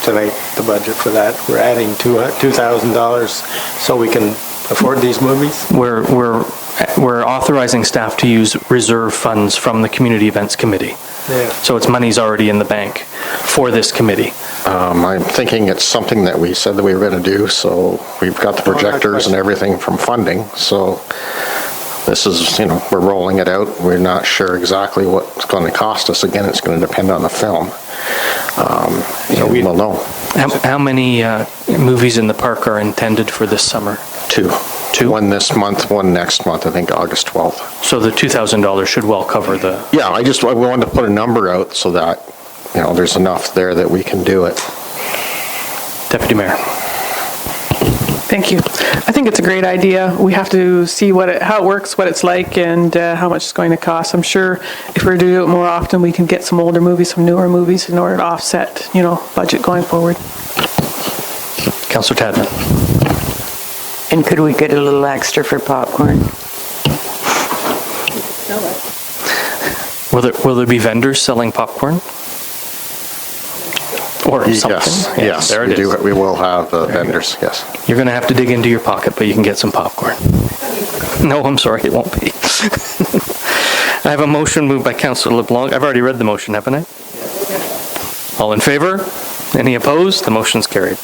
tonight the budget for that. We're adding $2,000 so we can afford these movies. We're authorizing staff to use reserve funds from the Community Events Committee. Yeah. So it's money's already in the bank for this committee. I'm thinking it's something that we said that we were going to do, so we've got the projectors and everything from funding, so this is, we're rolling it out. We're not sure exactly what it's going to cost us. Again, it's going to depend on the film. We'll know. How many movies in the park are intended for this summer? Two. One this month, one next month, I think August 12th. So the $2,000 should well cover the... Yeah, I wanted to put a number out so that, there's enough there that we can do it. Deputy Mayor. Thank you. I think it's a great idea. We have to see how it works, what it's like, and how much it's going to cost. I'm sure if we do it more often, we can get some older movies, some newer movies in order to offset, budget going forward. Councillor Tadman. And could we get a little extra for popcorn? Will there be vendors selling popcorn? Or something? Yes, there it is. We will have vendors, yes. You're going to have to dig into your pocket, but you can get some popcorn. No, I'm sorry, it won't be. I have a motion moved by Councillor LeBlanc. I've already read the motion, haven't I? All in favor? Any opposed? The motion's carried.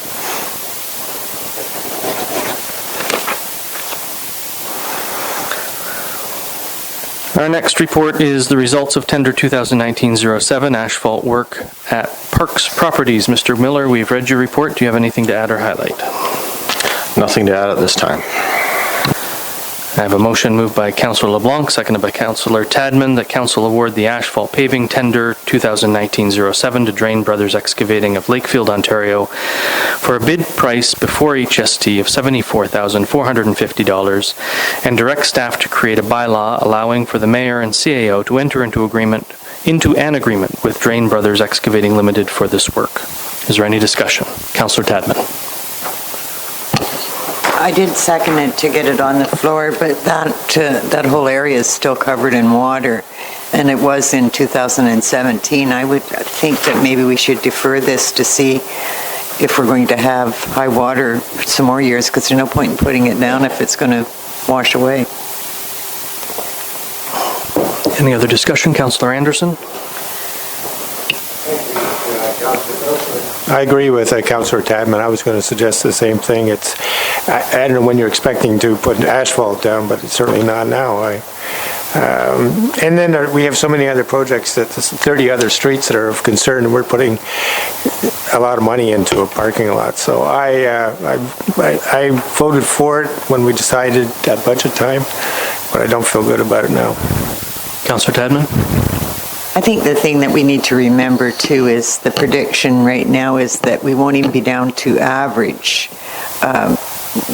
Our next report is the results of tender 2019-07 asphalt work at Parks Properties. Mr. Miller, we've read your report. Do you have anything to add or highlight? Nothing to add at this time. I have a motion moved by Councillor LeBlanc, seconded by Councillor Tadman, that Council award the asphalt paving tender 2019-07 to Drain Brothers Excavating of Lakefield, Ontario, for a bid price before HST of $74,450, and direct staff to create a bylaw allowing for the mayor and CAO to enter into an agreement with Drain Brothers Excavating Limited for this work. Is there any discussion? Councillor Tadman. I did second it to get it on the floor, but that whole area is still covered in water, and it was in 2017. I would think that maybe we should defer this to see if we're going to have high water some more years, because there's no point in putting it down if it's going to wash away. Any other discussion? Councillor Anderson? I agree with Councillor Tadman. I was going to suggest the same thing. I don't know when you're expecting to put asphalt down, but it's certainly not now. And then we have so many other projects, that there's 30 other streets that are of concern, and we're putting a lot of money into a parking lot. So I voted for it when we decided at budget time, but I don't feel good about it now. Councillor Tadman? I think the thing that we need to remember too is the prediction right now is that we won't even be down to average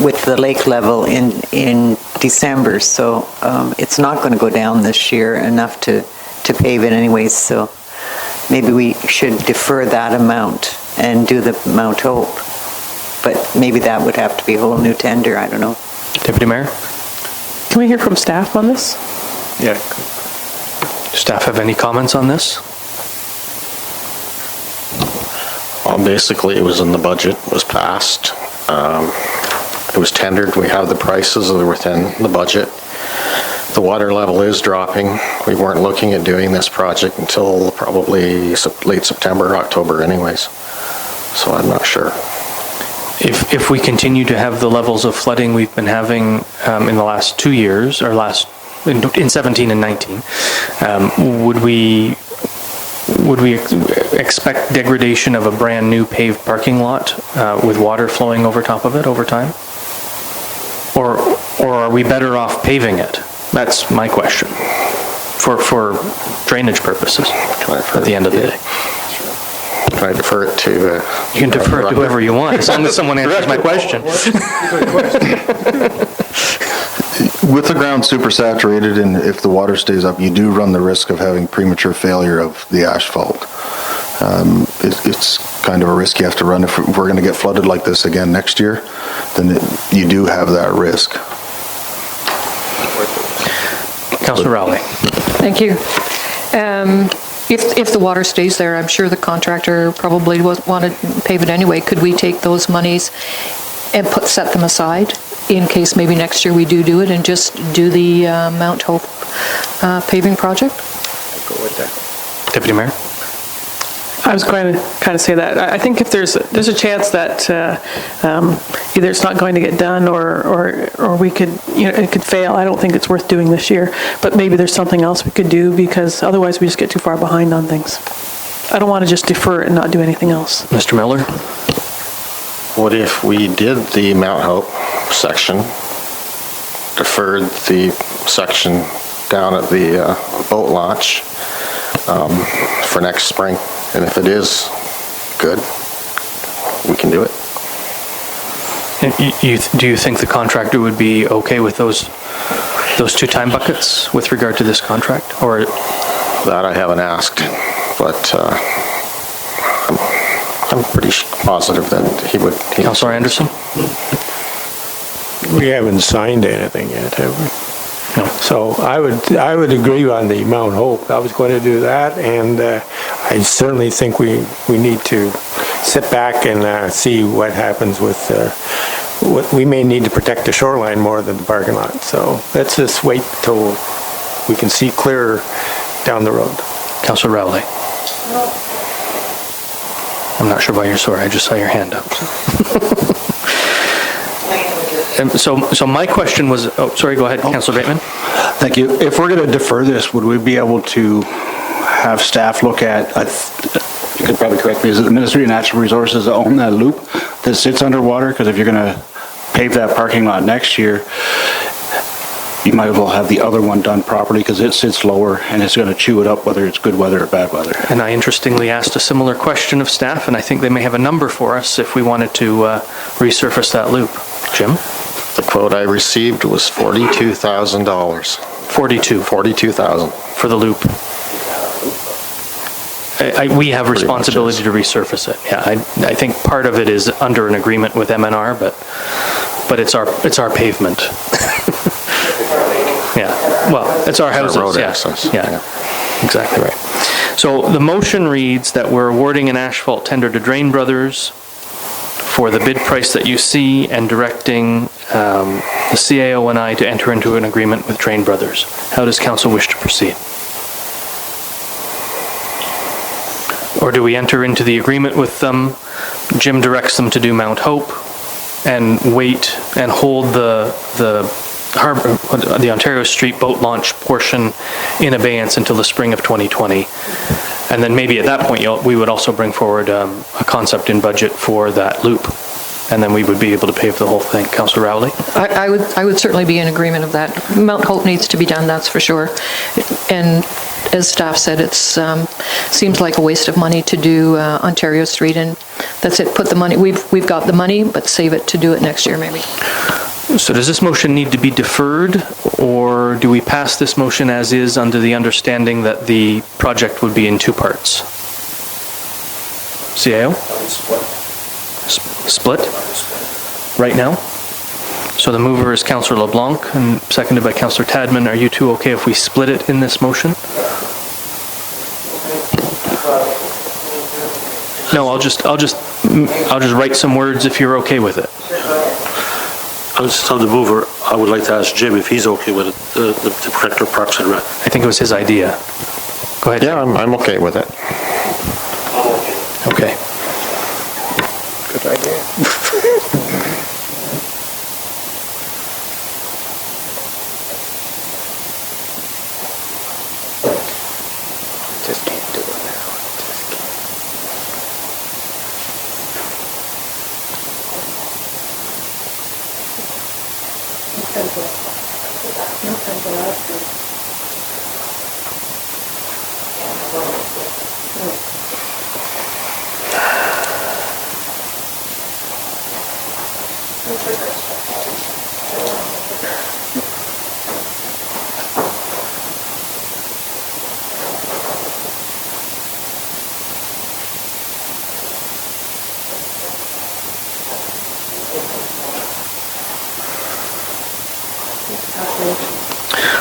with the lake level in December. So it's not going to go down this year enough to pave it anyways. So maybe we should defer that amount and do the Mount Hope. But maybe that would have to be a whole new tender. I don't know. Deputy Mayor? Can we hear from staff on this? Yeah. Staff have any comments on this? Basically, it was in the budget, was passed. It was tendered, we have the prices, they're within the budget. The water level is dropping. We weren't looking at doing this project until probably late September, October anyways. So I'm not sure. If we continue to have the levels of flooding we've been having in the last 2 years, or in 17 and 19, would we expect degradation of a brand new paved parking lot with water flowing over top of it over time? Or are we better off paving it? That's my question, for drainage purposes at the end of the day. Can I defer it to... You can defer it to whoever you want, as long as someone answers my question. With the ground supersaturated, and if the water stays up, you do run the risk of having premature failure of the asphalt. It's kind of a risk you have to run. If we're going to get flooded like this again next year, then you do have that risk. Councillor Rowley. Thank you. If the water stays there, I'm sure the contractor probably want to pave it anyway. Could we take those monies and set them aside in case maybe next year we do it and just do the Mount Hope paving project? Go with that. Deputy Mayor? I was going to kind of say that. I think if there's a chance that either it's not going to get done or we could, it could fail, I don't think it's worth doing this year. But maybe there's something else we could do, because otherwise we just get too far behind on things. I don't want to just defer it and not do anything else. Mr. Miller? What if we did the Mount Hope section, deferred the section down at the boat launch for next spring? And if it is good, we can do it. Do you think the contractor would be okay with those two time buckets with regard to this contract? Or that I haven't asked, but I'm pretty positive that he would. Councillor Anderson? We haven't signed anything yet, have we? No. So I would agree on the Mount Hope. I was going to do that, and I certainly think we need to sit back and see what happens with what we may need to protect the shoreline more than the parking lot. So let's just wait till we can see clearer down the road. Councillor Rowley? I'm not sure why you're sore. I just saw your hand up. So my question was, sorry, go ahead, Councillor Bateman. Thank you. If we're going to defer this, would we be able to have staff look at, you could probably correct me, is it the Ministry of Natural Resources that own that loop that sits underwater? Because if you're going to pave that parking lot next year, you might as well have the other one done properly, because it sits lower and it's going to chew it up whether it's good weather or bad weather. And I interestingly asked a similar question of staff, and I think they may have a number for us if we wanted to resurface that loop. Jim? The quote I received was $42,000. 42,000 for the loop. We have responsibility to resurface it. Yeah, I think part of it is under an agreement with MNR, but it's our pavement. Yeah, well, it's our houses. Road yeah. access. Yeah, exactly right. So the motion reads that we're awarding an asphalt tender to Drain Brothers for the bid price that you see, and directing the CAO and I to enter into an agreement with Drain Brothers. How does council wish to proceed? Or do we enter into the agreement with them? Jim directs them to do Mount Hope and wait and hold the Ontario Street boat launch portion in abeyance until the spring of 2020. And then maybe at that point, we would also bring forward a concept in budget for that loop. And then we would be able to pave the whole thing. Councillor Rowley? I would certainly be in agreement of that. Mount Hope needs to be done, that's for sure. And as staff said, it seems like a waste of money to do Ontario Street, and that's it. Put the money, we've got the money, but save it to do it next year maybe. So does this motion need to be deferred, or do we pass this motion as is under the understanding that the project would be in two parts? CAO? Split? Right now? So the mover is Councillor LeBlanc and seconded by Councillor Tadman. Are you two okay if we split it in this motion? No, I'll just write some words if you're okay with it. I'm just on the mover. I would like to ask Jim if he's okay with it, the Director of Parks and Rec. I think it was his idea. Go ahead. Yeah, I'm okay with it. Okay. Good idea. Just can't do it now. Just can't.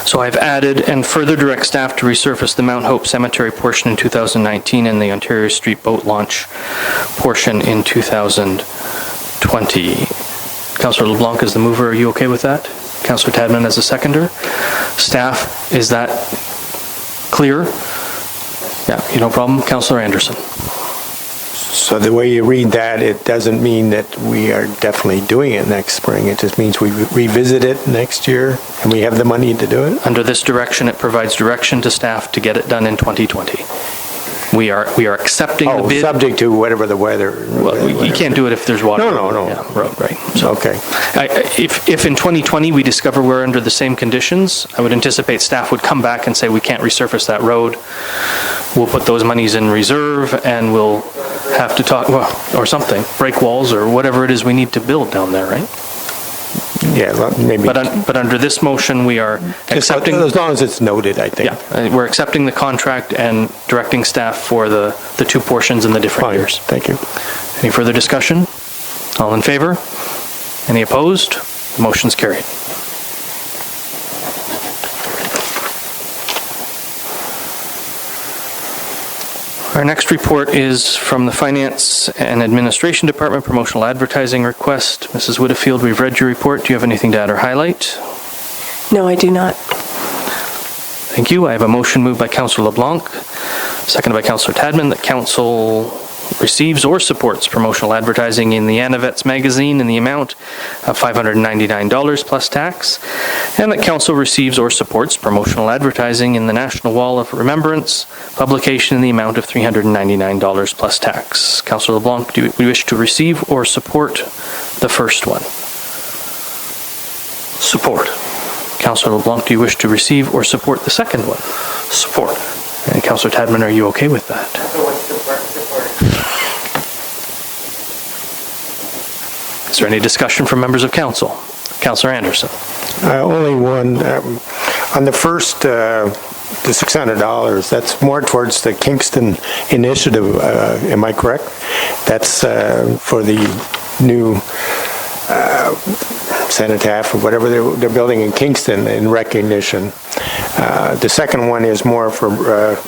So I've added and further direct staff to resurface the Mount Hope Cemetery portion in 2019 and the Ontario Street boat launch portion in 2020. Councillor LeBlanc is the mover. Are you okay with that? Councillor Tadman as a seconder. Staff, is that clear? Yeah, no problem. Councillor Anderson. So the way you read that, it doesn't mean that we are definitely doing it next spring. It just means we revisit it next year and we have the money to do it? Under this direction, it provides direction to staff to get it done in 2020. We are accepting the bid. Subject to whatever the weather. Well, you can't do it if there's water. No. Yeah, right. So, okay. If in 2020 we discover we're under the same conditions, I would anticipate staff would come back and say we can't resurface that road. We'll put those monies in reserve and we'll have to talk, or something, break walls or whatever it is we need to build down there, right? Yeah, maybe. But under this motion, we are accepting. As long as it's noted, I think. Yeah, we're accepting the contract and directing staff for the two portions in the different years. Thank you. Any further discussion? All in favor? Any opposed? The motion's carried. Our next report is from the Finance and Administration Department, promotional advertising request. Mrs. Whitfield, we've read your report. Do you have anything to add or highlight? No, I do not. Thank you. I have a motion moved by Councillor LeBlanc, seconded by Councillor Tadman, that Council receives or supports promotional advertising in the Anavets magazine in the amount of $599 plus tax, and that Council receives or supports promotional advertising in the National Wall of Remembrance publication in the amount of $399 plus tax. Councillor LeBlanc, do you wish to receive or support the first one? Support. Councillor LeBlanc, do you wish to receive or support the second one? Support. And Councillor Tadman, are you okay with that? Is there any discussion from members of council? Councillor Anderson. Only one. On the first, the $600, that's more towards the Kingston initiative, am I correct? That's for the new cenotaph or whatever they're building in Kingston in recognition. The second one is more for,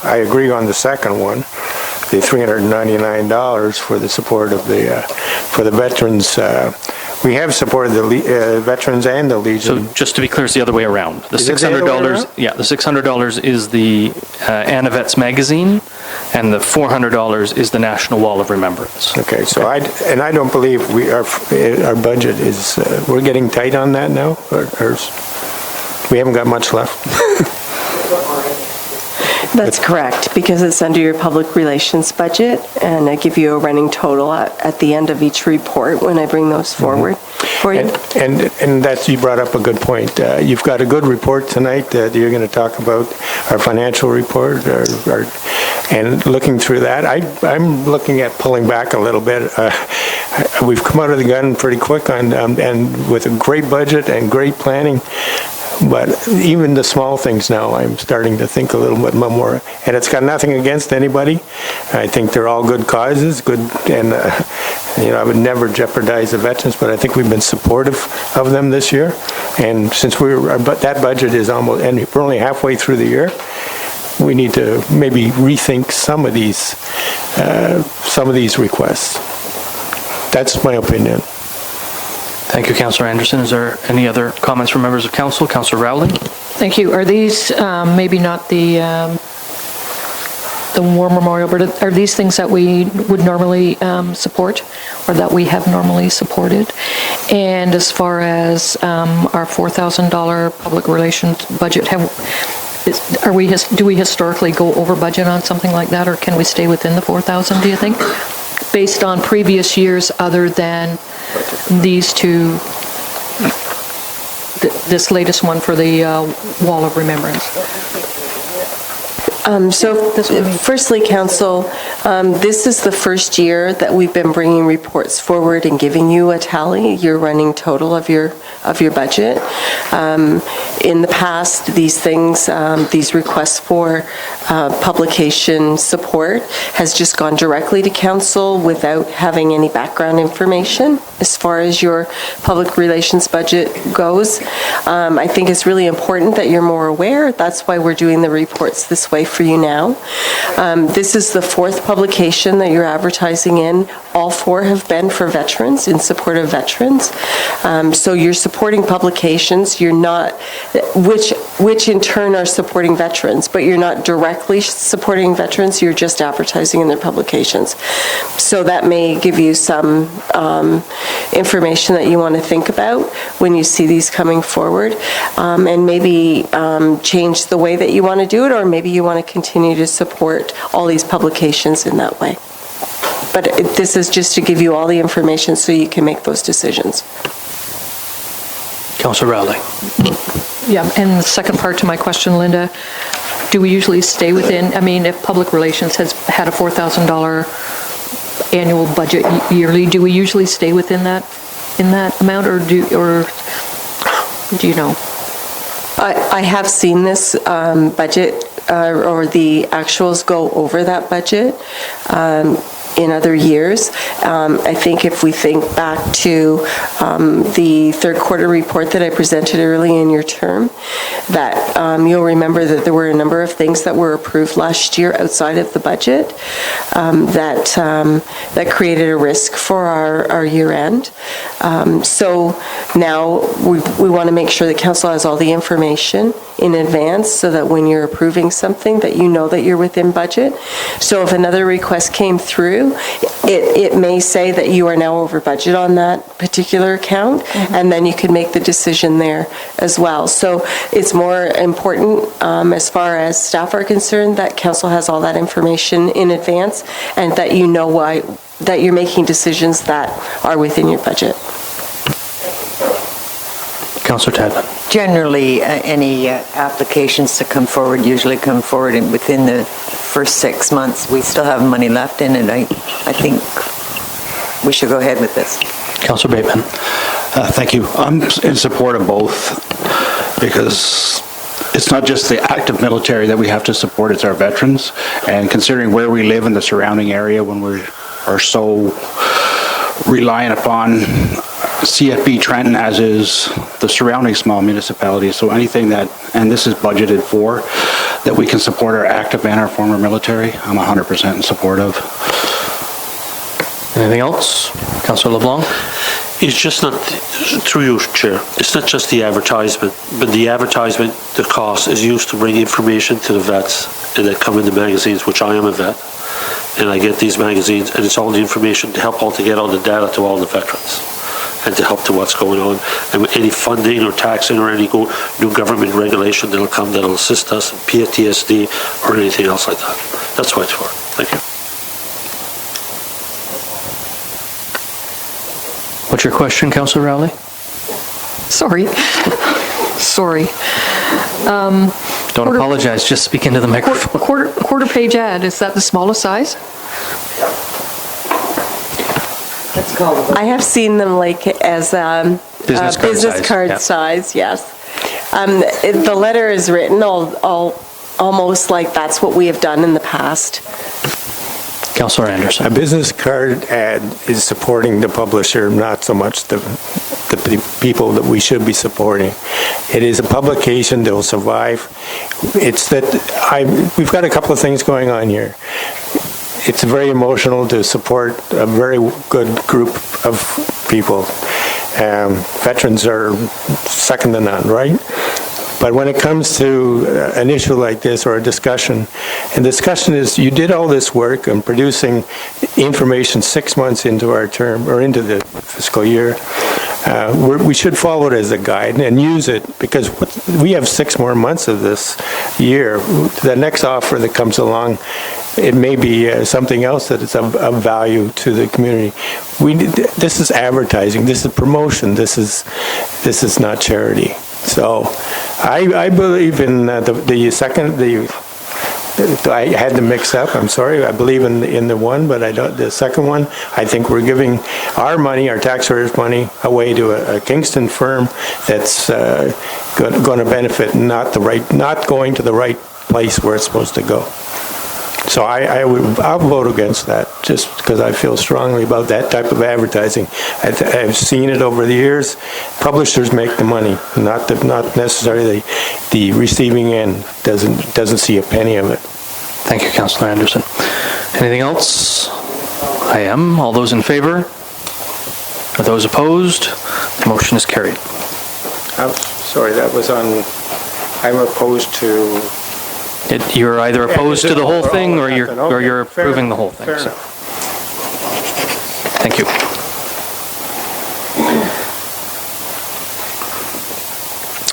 I agree on the second one, the $399 for the support of for the veterans. We have supported the veterans and the Legion. So just to be clear, it's the other way around. The Is it the other way $600, around? yeah, the $600 is the Anavets magazine, and the $400 is the National Wall of Remembrance. Okay, so I don't believe our budget is, we're getting tight on that now? Or we haven't got much left? That's correct, because it's under your public relations budget, and I give you a running total at the end of each report when I bring those forward for you. And that's, you brought up a good point. You've got a good report tonight that you're going to talk about, our financial report, and looking through that, I'm looking at pulling back a little bit. We've come out of the gun pretty quick and with a great budget and great planning. But even the small things now, I'm starting to think a little bit more. And it's got nothing against anybody. I think they're all good causes, good, and I would never jeopardize the veterans, but I think we've been supportive of them this year. And since that budget is almost, and we're only halfway through the year, we need to maybe rethink some of these requests. That's my opinion. Thank you, Councillor Anderson. Is there any other comments from members of council? Councillor Rowley? Thank you. Are these, maybe not the War Memorial, but are these things that we would normally support, or that we have normally supported? And as far as our $4,000 public relations budget, do we historically go over budget on something like that, or can we stay within the 4,000, do you think? Based on previous years other than these two, this latest one for the Wall of Remembrance? Firstly, Council, this is the first year that we've been bringing reports forward and giving you a tally, your running total of your budget. In the past, these things, these requests for publication support has just gone directly to Council without having any background information as far as your public relations budget goes. I think it's really important that you're more aware. That's why we're doing the reports this way for you now. This is the fourth publication that you're advertising in. All four have been for veterans, in support of veterans. So you're supporting publications, you're not, which in turn are supporting veterans, but you're not directly supporting veterans, you're just advertising in their publications. So that may give you some information that you want to think about when you see these coming forward, and maybe change the way that you want to do it, or maybe you want to continue to support all these publications in that way. But this is just to give you all the information so you can make those decisions. Councillor Rowley. Yeah, and the second part to my question, Linda, do we usually stay within, I mean, if Public Relations has had a $4,000 annual budget yearly, do we usually stay within that, in that amount, or do you know? I have seen this budget or the actuals go over that budget in other years. I think if we think back to the third quarter report that I presented early in your term, that you'll remember that there were a number of things that were approved last year outside of the budget that created a risk for our year end. So now we want to make sure that Council has all the information in advance so that when you're approving something that you know that you're within budget. So if another request came through, it may say that you are now over budget on that particular account, and then you can make the decision there as well. So it's more important as far as staff are concerned that Council has all that information in advance and that you know why, that you're making decisions that are within your budget. Councillor Tadman. Generally, any applications to come forward usually come forward within the first 6 months. We still have money left in it. I think we should go ahead with this. Councillor Bateman. Thank you. I'm in support of both because it's not just the active military that we have to support, it's our veterans. And considering where we live in the surrounding area when we are so reliant upon CFB Trenton, as is the surrounding small municipalities. So anything that, and this is budgeted for, that we can support our active and our former military, I'm 100% in support of. Anything else? Councillor LeBlanc? It's just not, through you, Chair, it's not just the advertisement, but the advertisement, the cost is used to bring information to the vets and that come in the magazines, which I am a vet, and I get these magazines, and it's all the information to help all to get all the data to all the veterans and to help to what's going on. And any funding or taxing or any new government regulation that'll come that'll assist us in PTSD or anything else like that. That's what it's for. Thank you. What's your question, Councillor Rowley? Sorry. Don't apologize, just speak into the microphone. Quarter page ad, is that the smallest size? I have seen them like as business card size, yes. The letter is written almost like that's what we have done in the past. Councillor Anderson. A business card ad is supporting the publisher, not so much the people that we should be supporting. It is a publication that will survive. It's that we've got a couple of things going on here. It's very emotional to support a very good group of people. Veterans are second to none, right? But when it comes to an issue like this or a discussion, and discussion is you did all this work on producing information 6 months into our term or into the fiscal year, we should follow it as a guide and use it because we have 6 more months of this year. The next offer that comes along, it may be something else that is of value to the community. This is advertising. This is promotion. This is not charity. So I believe in the second. I had to mix up. I'm sorry. I believe in the one, but I don't. The second one, I think we're giving our money, our taxpayers' money, away to a Kingston firm that's going to benefit, not going to the right place where it's supposed to go. So I'll vote against that just because I feel strongly about that type of advertising. I've seen it over the years. Publishers make the money, not necessarily the receiving end doesn't see a penny of it. Thank you, Councillor Anderson. Anything else? I am. All those in favor? Are those opposed? The motion is carried. I'm sorry, that was on. I'm opposed to. You're either opposed to the whole thing or you're approving the whole thing. Fair So. enough. Thank you.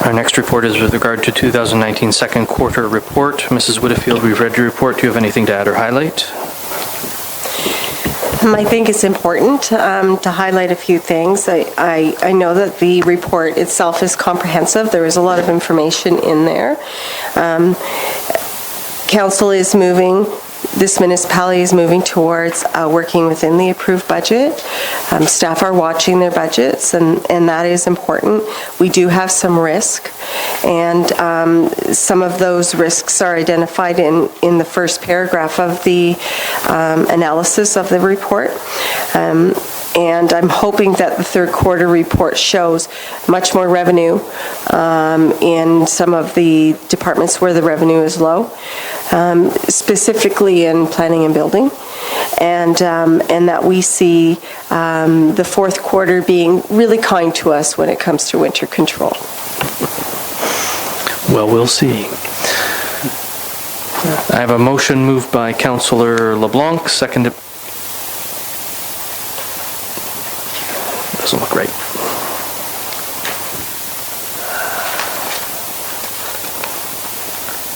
Our next report is with regard to 2019 second quarter report. Mrs. Whitfield, we've read your report. Do you have anything to add or highlight? I think it's important to highlight a few things. I know that the report itself is comprehensive. There is a lot of information in there. Council is moving, this municipality is moving towards working within the approved budget. Staff are watching their budgets, and that is important. We do have some risk, and some of those risks are identified in the first paragraph of the analysis of the report. And I'm hoping that the third quarter report shows much more revenue in some of the departments where the revenue is low, specifically in planning and building, and that we see the fourth quarter being really kind to us when it comes to winter control. Well, we'll see. I have a motion moved by Councillor LeBlanc, seconded. Doesn't look right.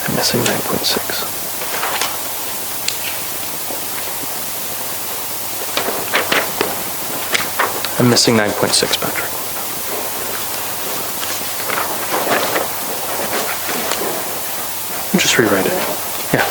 I'm missing 9.6. I'm missing 9.6, Patrick. Just rewrite it. Yeah.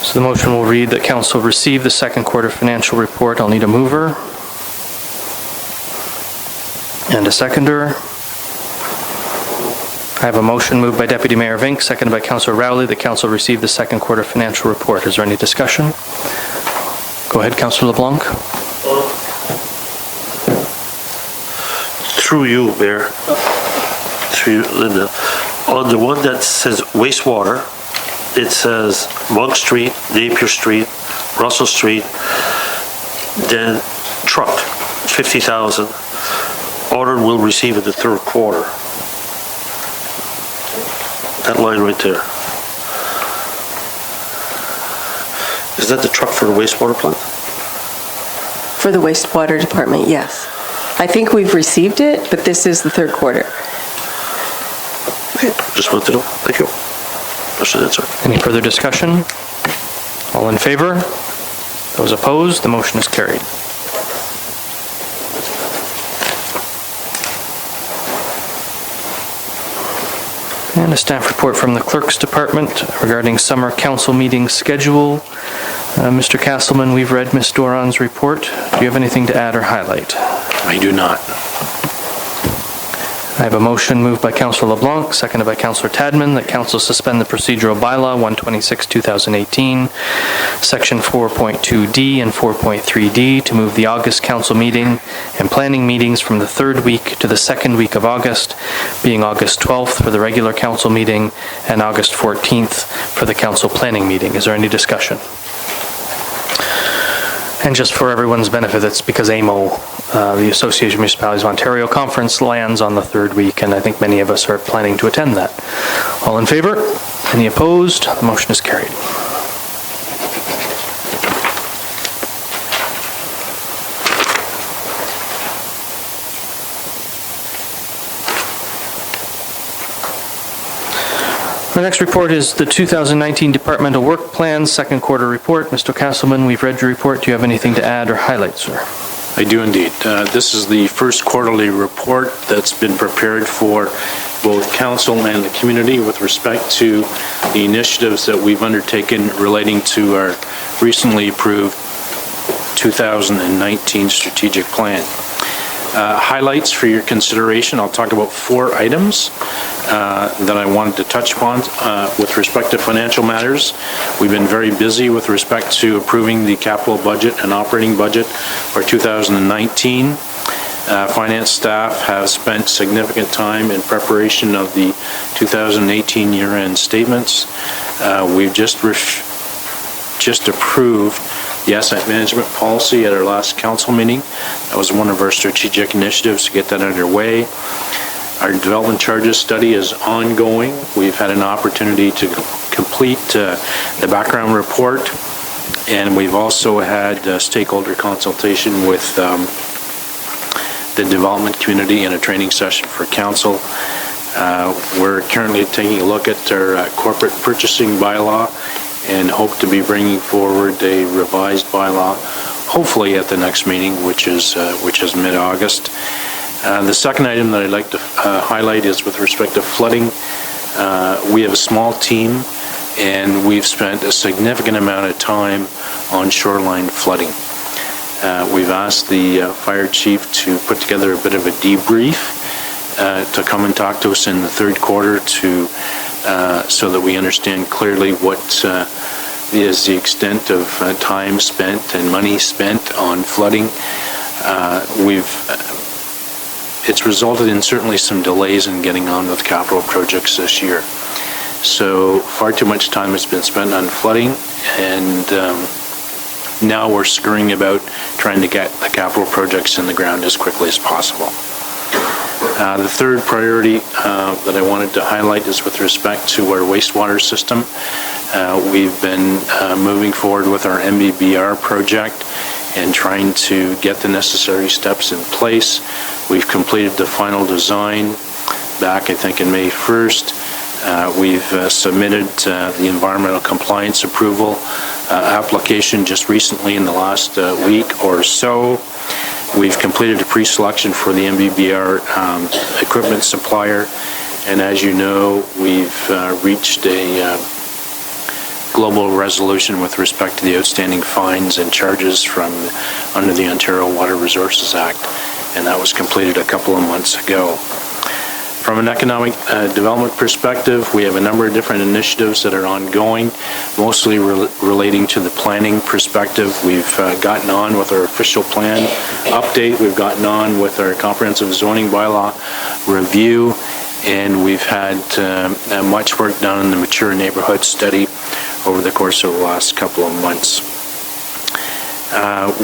So the motion will read that Council receive the second quarter financial report. I'll need a mover and a seconder. I have a motion moved by Deputy Mayor Vink, seconded by Councillor Rowley, that Council receive the second quarter financial report. Is there any discussion? Go ahead, Councillor LeBlanc. Through you, Mayor, through you, Linda, on the one that says wastewater, it says Monk Street, Napier Street, Russell Street, then truck, 50,000. Ordered will receive in the third quarter. That line right there. Is that the truck for the wastewater plant? For the wastewater department, yes. I think we've received it, but this is the third quarter. Just wanted to know. Thank you. Question answered. Any further discussion? All in favor? Those opposed? The motion is carried. And a staff report from the Clerk's Department regarding summer council meeting schedule. Mr. Castleman, we've read Ms. Doran's report. Do you have anything to add or highlight? I do not. I have a motion moved by Councillor LeBlanc, seconded by Councillor Tadman, that council suspend the procedural bylaw 126-2018, section 4.2D and 4.3D to move the August council meeting and planning meetings from the third week to the second week of August, being August 12th for the regular council meeting and August 14th for the council planning meeting. Is there any discussion? And just for everyone's benefit, that's because AMO, the Association of Municipalities of Ontario Conference, lands on the third week, and I think many of us are planning to attend that. All in favor? Any opposed? The motion is carried. Our next report is the 2019 Departmental Work Plan Second Quarter Report. Mr. Castleman, we've read your report. Do you have anything to add or highlight, sir? I do indeed. This is the first quarterly report that's been prepared for both council and the community with respect to the initiatives that we've undertaken relating to our recently approved 2019 strategic plan. Highlights for your consideration, I'll talk about 4 items that I wanted to touch upon with respect to financial matters. We've been very busy with respect to approving the capital budget and operating budget for 2019. Finance staff have spent significant time in preparation of the 2018 year-end statements. We've just approved the asset management policy at our last council meeting. That was one of our strategic initiatives to get that underway. Our development charges study is ongoing. We've had an opportunity to complete the background report, and we've also had stakeholder consultation with the development community in a training session for council. We're currently taking a look at our corporate purchasing bylaw and hope to be bringing forward a revised bylaw, hopefully at the next meeting, which is mid-August. The second item that I'd like to highlight is with respect to flooding. We have a small team, and we've spent a significant amount of time on shoreline flooding. We've asked the fire chief to put together a bit of a debrief to come and talk to us in the third quarter so that we understand clearly what is the extent of time spent and money spent on flooding. It's resulted in certainly some delays in getting on with capital projects this year. So far too much time has been spent on flooding, and now we're scurrying about trying to get the capital projects in the ground as quickly as possible. The third priority that I wanted to highlight is with respect to our wastewater system. We've been moving forward with our MBBR project and trying to get the necessary steps in place. We've completed the final design back, I think, in May 1st. We've submitted the environmental compliance approval application just recently in the last week or so. We've completed a pre-selection for the MBBR equipment supplier, and as you know, we've reached a global resolution with respect to the outstanding fines and charges from under the Ontario Water Resources Act, and that was completed a couple of months ago. From an economic development perspective, we have a number of different initiatives that are ongoing, mostly relating to the planning perspective. We've gotten on with our official plan update. We've gotten on with our comprehensive zoning bylaw review, and we've had much work done in the mature neighborhood study over the course of the last couple of months.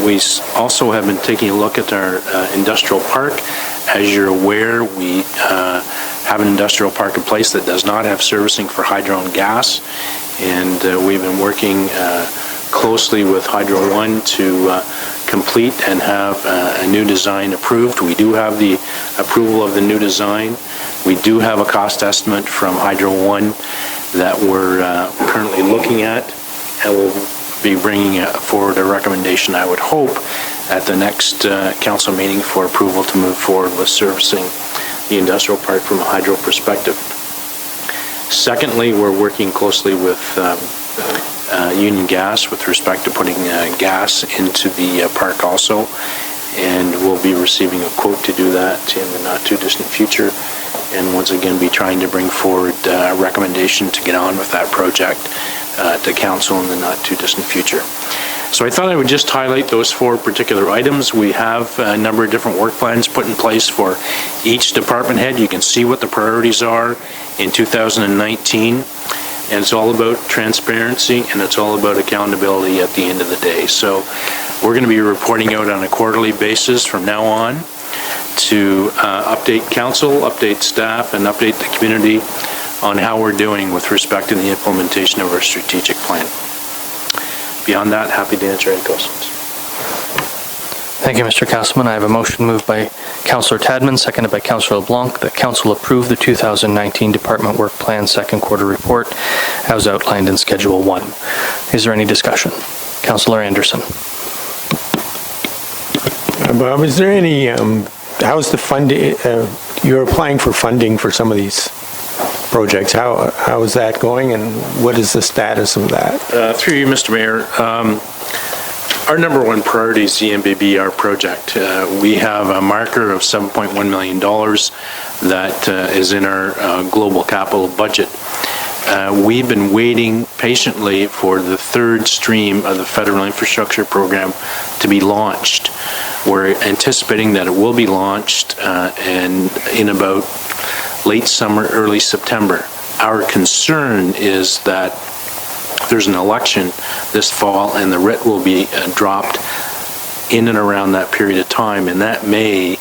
We also have been taking a look at our industrial park. As you're aware, we have an industrial park in place that does not have servicing for hydro and gas, and we've been working closely with Hydro One to complete and have a new design approved. We do have the approval of the new design. We do have a cost estimate from Hydro One that we're currently looking at, and we'll be bringing forward a recommendation, I would hope, at the next council meeting for approval to move forward with servicing the industrial park from a hydro perspective. Secondly, we're working closely with Union Gas with respect to putting gas into the park also, and we'll be receiving a quote to do that in the not-too-distant future, and once again be trying to bring forward a recommendation to get on with that project to council in the not-too-distant future. So I thought I would just highlight those 4 particular items. We have a number of different work plans put in place for each department head. You can see what the priorities are in 2019, and it's all about transparency and it's all about accountability at the end of the day. So we're going to be reporting out on a quarterly basis from now on to update council, update staff, and update the community on how we're doing with respect to the implementation of our strategic plan. Beyond that, happy to answer any questions. Thank you, Mr. Castleman. I have a motion moved by Councillor Tadman, seconded by Councillor LeBlanc, that Council approve the 2019 Department Work Plan Second Quarter Report as outlined in Schedule 1. Is there any discussion? Councillor Anderson. Bob, is there any, how's the funding, you're applying for funding for some of these projects. How is that going, and what is the status of that? Through you, Mr. Mayor, our number one priority is the MBBR project. We have a marker of $7.1 million that is in our global capital budget. We've been waiting patiently for the 3rd stream of the federal infrastructure program to be launched. We're anticipating that it will be launched and in about late summer, early September. Our concern is that there's an election this fall and the writ will be dropped in and around that period of time, and that may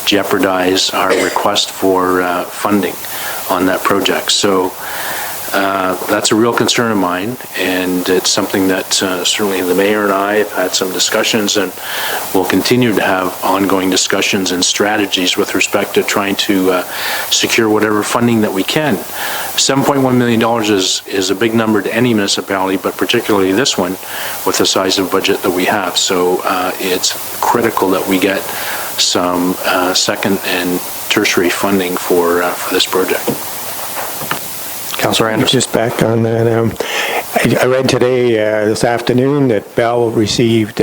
jeopardize our request for funding on that project. So that's a real concern of mine, and it's something that certainly the mayor and I have had some discussions, and we'll continue to have ongoing discussions and strategies with respect to trying to secure whatever funding that we can. $7.1 million is a big number to any municipality, but particularly this one with the size of budget that we have. So it's critical that we get some second and tertiary funding for this project. Councillor Anderson. Just back on that, I read today, this afternoon, that Bell received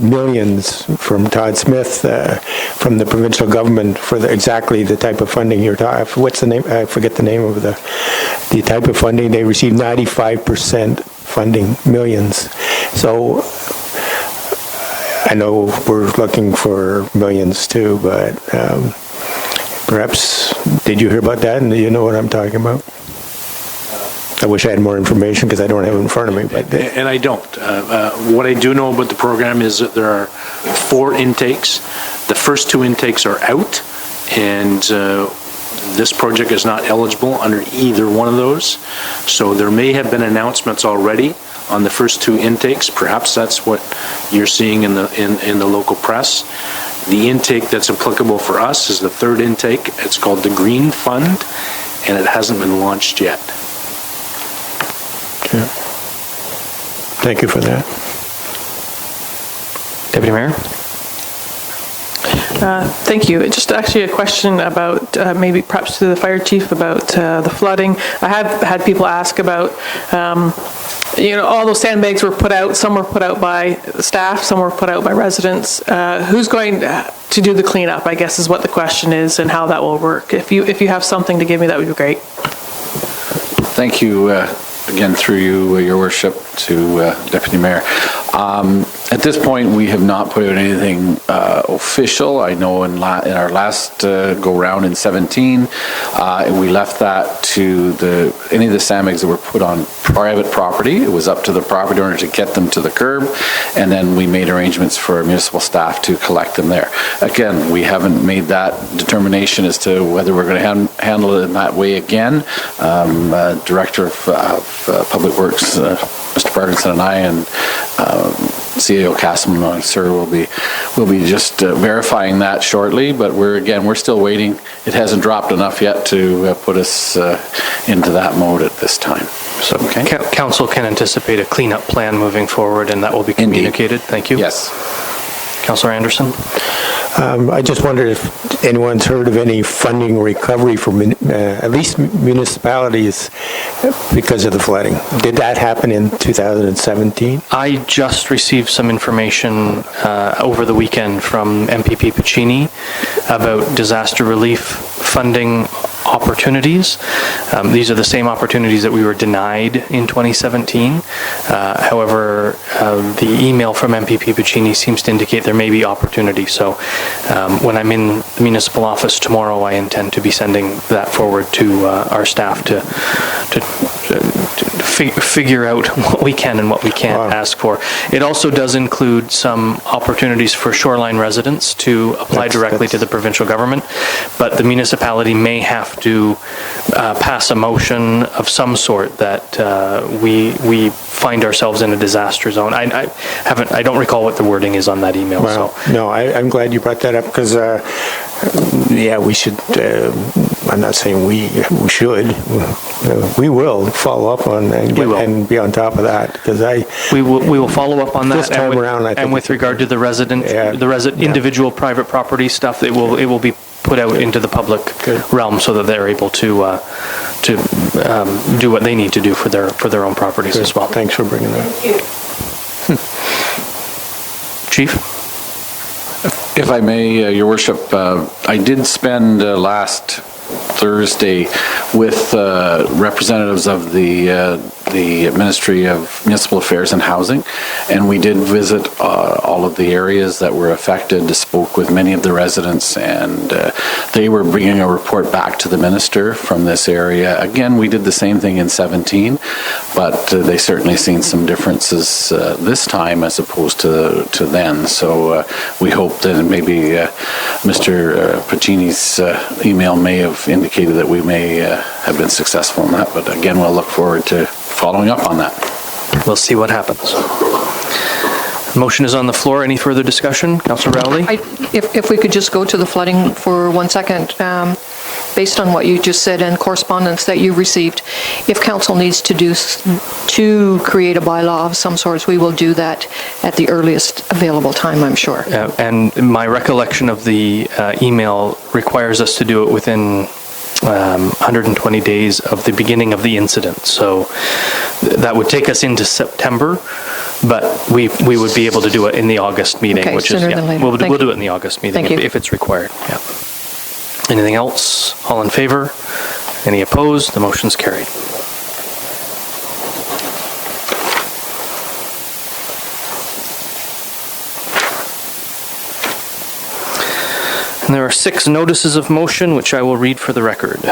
millions from Todd Smith from the provincial government for exactly the type of funding you're talking. What's the name? I forget the name of the type of funding. They received 95% funding, millions. So I know we're looking for millions too, but perhaps, did you hear about that, and do you know what I'm talking about? I wish I had more information because I don't have it in front of me. But and I don't. What I do know about the program is that there are 4 intakes. The first 2 intakes are out, and this project is not eligible under either one of those. So there may have been announcements already on the first 2 intakes. Perhaps that's what you're seeing in the local press. The intake that's applicable for us is the 3rd intake. It's called the Green Fund, and it hasn't been launched yet. Yeah. Thank you for that. Deputy Mayor. Thank you. Just actually a question about maybe perhaps to the fire chief about the flooding. I have had people ask about, all those sandbags were put out. Some were put out by staff, some were put out by residents. Who's going to do the cleanup, I guess, is what the question is, and how that will work. If you have something to give me, that would be great. Thank you. Again, through you, Your Worship, to Deputy Mayor. At this point, we have not put out anything official. I know in our last go-round in 17, we left that to any of the sandbags that were put on private property. It was up to the property owner to get them to the curb, and then we made arrangements for municipal staff to collect them there. Again, we haven't made that determination as to whether we're going to handle it in that way again. Director of Public Works, Mr. Parkinson, and I, and CAO Castleman, sir, will be just verifying that shortly. But we're still waiting. It hasn't dropped enough yet to put us into that mode at this time. So, okay. Council can anticipate a cleanup plan moving forward, and that will be communicated. Indeed. Thank you. Yes. Councillor Anderson. I just wondered if anyone's heard of any funding recovery for at least municipalities because of the flooding. Did that happen in 2017? I just received some information over the weekend from MPP Piccini about disaster relief funding opportunities. These are the same opportunities that we were denied in 2017. However, the email from MPP Piccini seems to indicate there may be opportunity. So when I'm in the municipal office tomorrow, I intend to be sending that forward to our staff to figure out what we can and what we can't ask for. It also does include some opportunities for shoreline residents to apply directly to the provincial government, but the municipality may have to pass a motion of some sort that we find ourselves in a disaster zone. I don't recall what the wording is on that email. Well, so. No, I'm glad you brought that up because, yeah, we should. I'm not saying we should. We will follow up on and be on top of that because we will follow up on that. This time around, I think. And with regard to the individual private property stuff, it will be put out into the public realm so that they're able to do what they need to do for their own properties as well. Thanks for bringing that. Chief? If I may, Your Worship, I did spend last Thursday with representatives of the Ministry of Municipal Affairs and Housing, and we did visit all of the areas that were affected, spoke with many of the residents, and they were bringing a report back to the minister from this area. Again, we did the same thing in 17, but they certainly seen some differences this time as opposed to then. So we hope that maybe Mr. Piccini's email may have indicated that we may have been successful in that, but again, we'll look forward to following up on that. We'll see what happens. Motion is on the floor. Any further discussion? Councillor Rowley? If we could just go to the flooding for 1 second. Based on what you just said and correspondence that you received, if council needs to create a bylaw of some sort, we will do that at the earliest available time, I'm sure. And my recollection of the email requires us to do it within 120 days of the beginning of the incident. So that would take us into September, but we would be able to do it in the August meeting, okay, which sooner is, than later. we'll do it in the August meeting if it's required. Yeah. Anything else? All in favor? Any opposed? The motion's carried. And there are 6 notices of motion, which I will read for the record.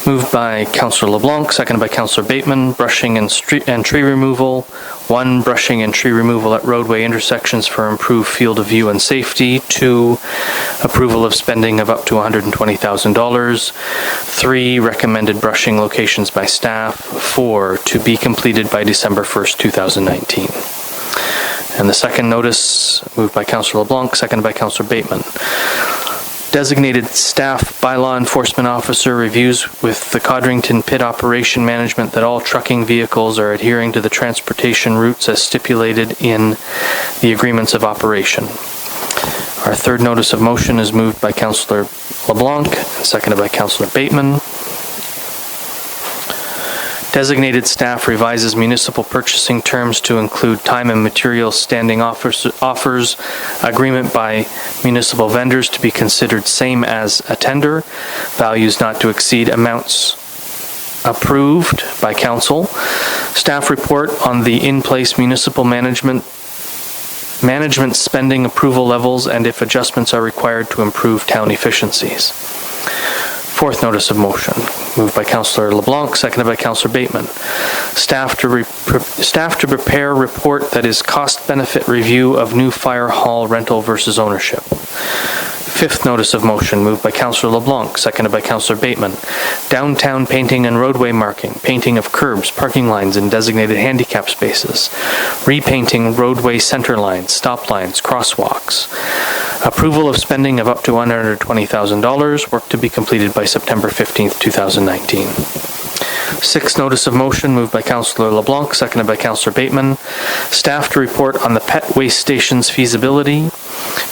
Moved by Councillor LeBlanc, seconded by Councillor Bateman, brushing and tree removal. 1, brushing and tree removal at roadway intersections for improved field of view and safety. 2, approval of spending of up to $120,000. 3, recommended brushing locations by staff. 4, to be completed by December 1st, 2019. And the second notice, moved by Councillor LeBlanc, seconded by Councillor Bateman. Designated staff bylaw enforcement officer reviews with the Codrington Pit Operation Management that all trucking vehicles are adhering to the transportation routes as stipulated in the agreements of operation. Our third notice of motion is moved by Councillor LeBlanc and seconded by Councillor Bateman. Designated staff revises municipal purchasing terms to include time and materials standing offers agreement by municipal vendors to be considered same as a tender, values not to exceed amounts approved by council. Staff report on the in-place municipal management spending approval levels and if adjustments are required to improve town efficiencies. Fourth notice of motion, moved by Councillor LeBlanc, seconded by Councillor Bateman. Staff to prepare a report that is cost-benefit review of new fire hall rental versus ownership. Fifth notice of motion, moved by Councillor LeBlanc, seconded by Councillor Bateman. Downtown painting and roadway marking, painting of curbs, parking lines, and designated handicap spaces. Repainting roadway center lines, stop lines, crosswalks. Approval of spending of up to $120,000, work to be completed by September 15th, 2019. 6, notice of motion moved by Councillor LeBlanc, seconded by Councillor Bateman. Staff to report on the pet waste station's feasibility,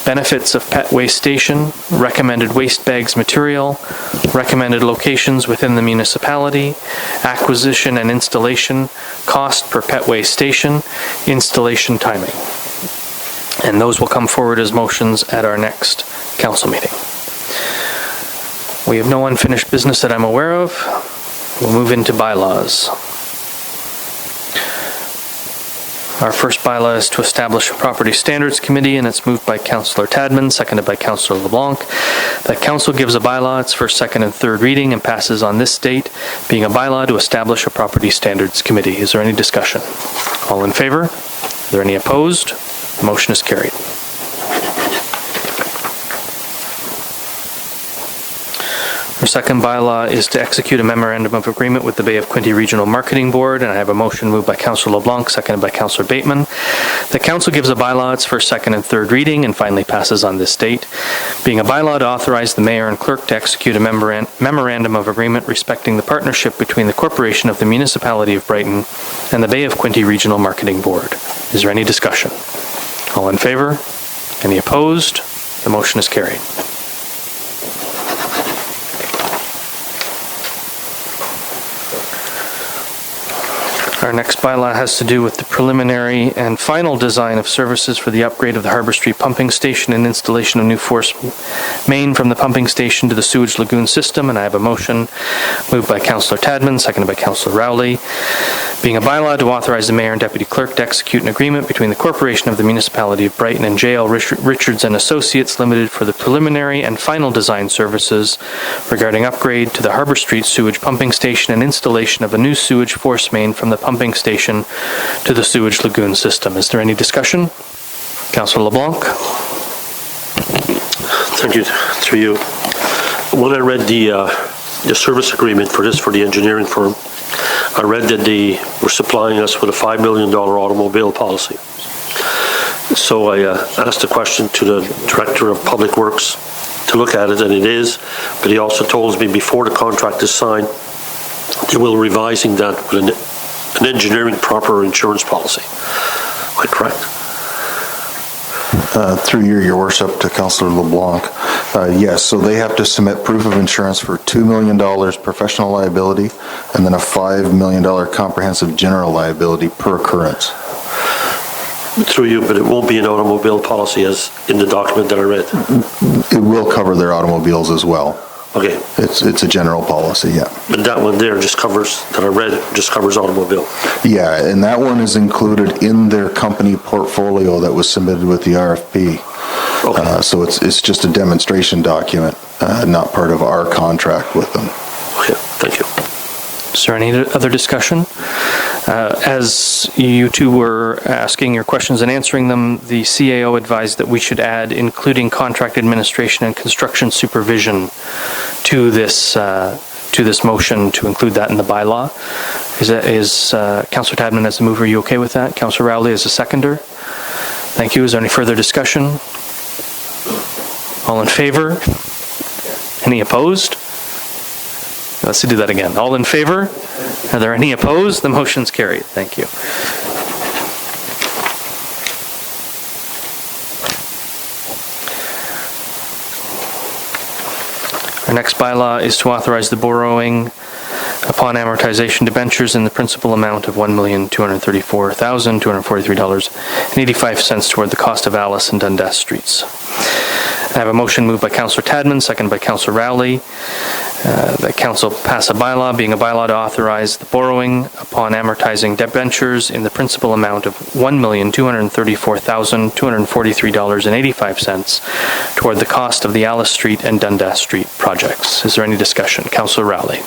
benefits of pet waste station, recommended waste bags material, recommended locations within the municipality, acquisition and installation, cost per pet waste station, installation timing. And those will come forward as motions at our next council meeting. We have no unfinished business that I'm aware of. We'll move into bylaws. Our first bylaw is to establish a Property Standards Committee, and it's moved by Councillor Tadman, seconded by Councillor LeBlanc. That council gives a bylaw its first, second, and third reading and passes on this date, being a bylaw to establish a Property Standards Committee. Is there any discussion? All in favor? Are there any opposed? The motion is carried. Our second bylaw is to execute a memorandum of agreement with the Bay of Quinte Regional Marketing Board, and I have a motion moved by Councillor LeBlanc, seconded by Councillor Bateman. The council gives a bylaw its first, second, and third reading and finally passes on this date, being a bylaw to authorize the mayor and clerk to execute a memorandum of agreement respecting the partnership between the corporation of the Municipality of Brighton and the Bay of Quinte Regional Marketing Board. Is there any discussion? All in favor? Any opposed? The motion is carried. Our next bylaw has to do with the preliminary and final design of services for the upgrade of the Harbour Street pumping station and installation of new force main from the pumping station to the sewage lagoon system, and I have a motion moved by Councillor Tadman, seconded by Councillor Rowley, being a bylaw to authorize the mayor and deputy clerk to execute an agreement between the corporation of the Municipality of Brighton and J.L. Richards and Associates Limited for the preliminary and final design services regarding upgrade to the Harbour Street sewage pumping station and installation of a new sewage force main from the pumping station to the sewage lagoon system. Is there any discussion? Councillor LeBlanc. Thank you. Through you. When I read the service agreement for the engineering firm, I read that they were supplying us with a $5 million automobile policy. So I asked a question to the Director of Public Works to look at it, and it is, but he also told me before the contract is signed, they will revising that with an engineering proper insurance policy. Am I correct? Through your worship to Councillor LeBlanc, yes, so they have to submit proof of insurance for $2 million professional liability and then a $5 million comprehensive general liability per occurrence. Through you, but it won't be an automobile policy as in the document that I read. It will cover their automobiles as well. Okay. It's a general policy, yeah. But that one there just covers, that I read, just covers automobile. Yeah, and that one is included in their company portfolio that was submitted with the RFP. Okay. So it's just a demonstration document, not part of our contract with them. Okay, thank you. Is there any other discussion? As you two were asking your questions and answering them, the CAO advised that we should add including contract administration and construction supervision to this motion to include that in the bylaw. Is Councillor Tadman as the mover, are you okay with that? Councillor Rowley as a seconder? Thank you. Is there any further discussion? All in favor? Any opposed? Let's do that again. All in favor? Are there any opposed? The motion's carried. Thank you. Our next bylaw is to authorize the borrowing upon amortization debentures in the principal amount of $1,234,243.85 toward the cost of Alice and Dundas Streets. I have a motion moved by Councillor Tadman, seconded by Councillor Rowley. That council pass a bylaw, being a bylaw to authorize the borrowing upon amortizing debentures in the principal amount of $1,234,243.85 toward the cost of the Alice Street and Dundas Street projects. Is there any discussion? Councillor Rowley.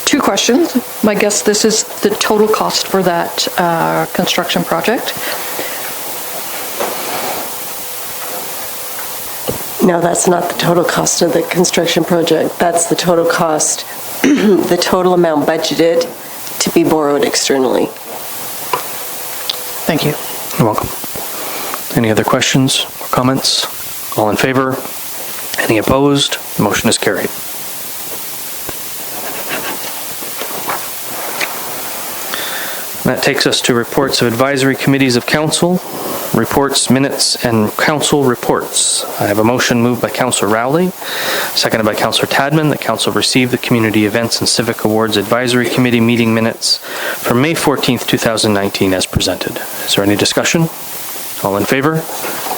Two questions. I guess this is the total cost for that construction project. No, that's not the total cost of the construction project. That's the total cost, the total amount budgeted to be borrowed externally. Thank you. You're welcome. Any other questions or comments? All in favor? Any opposed? The motion is carried. That takes us to reports of advisory committees of council, reports, minutes, and council reports. I have a motion moved by Councillor Rowley, seconded by Councillor Tadman, that council receive the Community Events and Civic Awards Advisory Committee meeting minutes from May 14th, 2019 as presented. Is there any discussion? All in favor?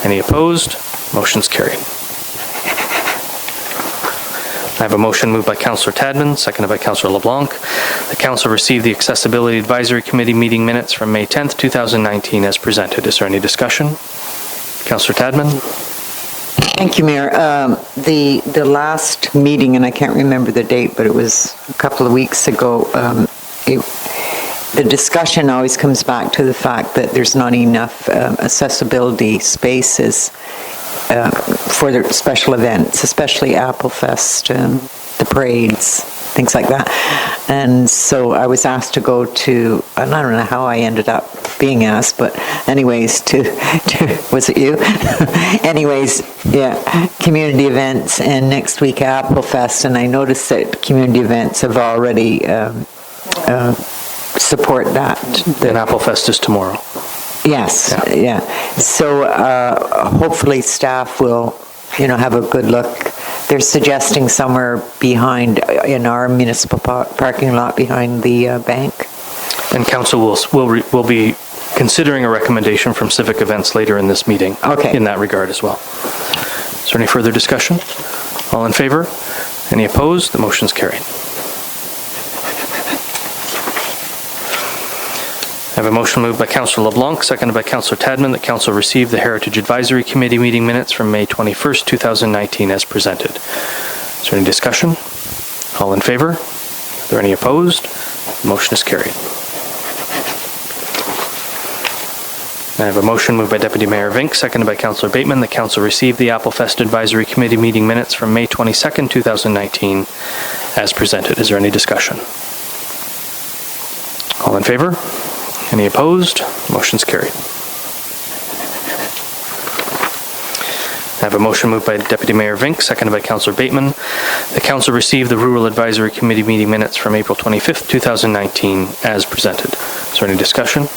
Any opposed? Motion's carried. I have a motion moved by Councillor Tadman, seconded by Councillor LeBlanc. The council received the Accessibility Advisory Committee meeting minutes from May 10th, 2019 as presented. Is there any discussion? Councillor Tadman? Thank you, Mayor. The last meeting, and I can't remember the date, but it was a couple of weeks ago, the discussion always comes back to the fact that there's not enough accessibility spaces for the special events, especially Applefest, the parades, things like that. And so I was asked to go to, and I don't know how I ended up being asked, but anyways, was it you? Anyways, yeah, community events, and next week Applefest, and I noticed that community events have already support that. And Applefest is tomorrow. Yes, yeah. So hopefully staff will, have a good look. They're suggesting somewhere behind, in our municipal parking lot behind the bank. And council will be considering a recommendation from Civic Events later in this meeting. Okay. In that regard as well. Is there any further discussion? All in favor? Any opposed? The motion's carried. I have a motion moved by Councillor LeBlanc, seconded by Councillor Tadman, that council receive the Heritage Advisory Committee meeting minutes from May 21st, 2019 as presented. Is there any discussion? All in favor? Are there any opposed? The motion is carried. I have a motion moved by Deputy Mayor Vink, seconded by Councillor Bateman, that council receive the Applefest Advisory Committee meeting minutes from May 22nd, 2019 as presented. Is there any discussion? All in favor? Any opposed? Motion's carried. I have a motion moved by Deputy Mayor Vink, seconded by Councillor Bateman. The council received the Rural Advisory Committee meeting minutes from April 25th, 2019 as presented. Is there any discussion?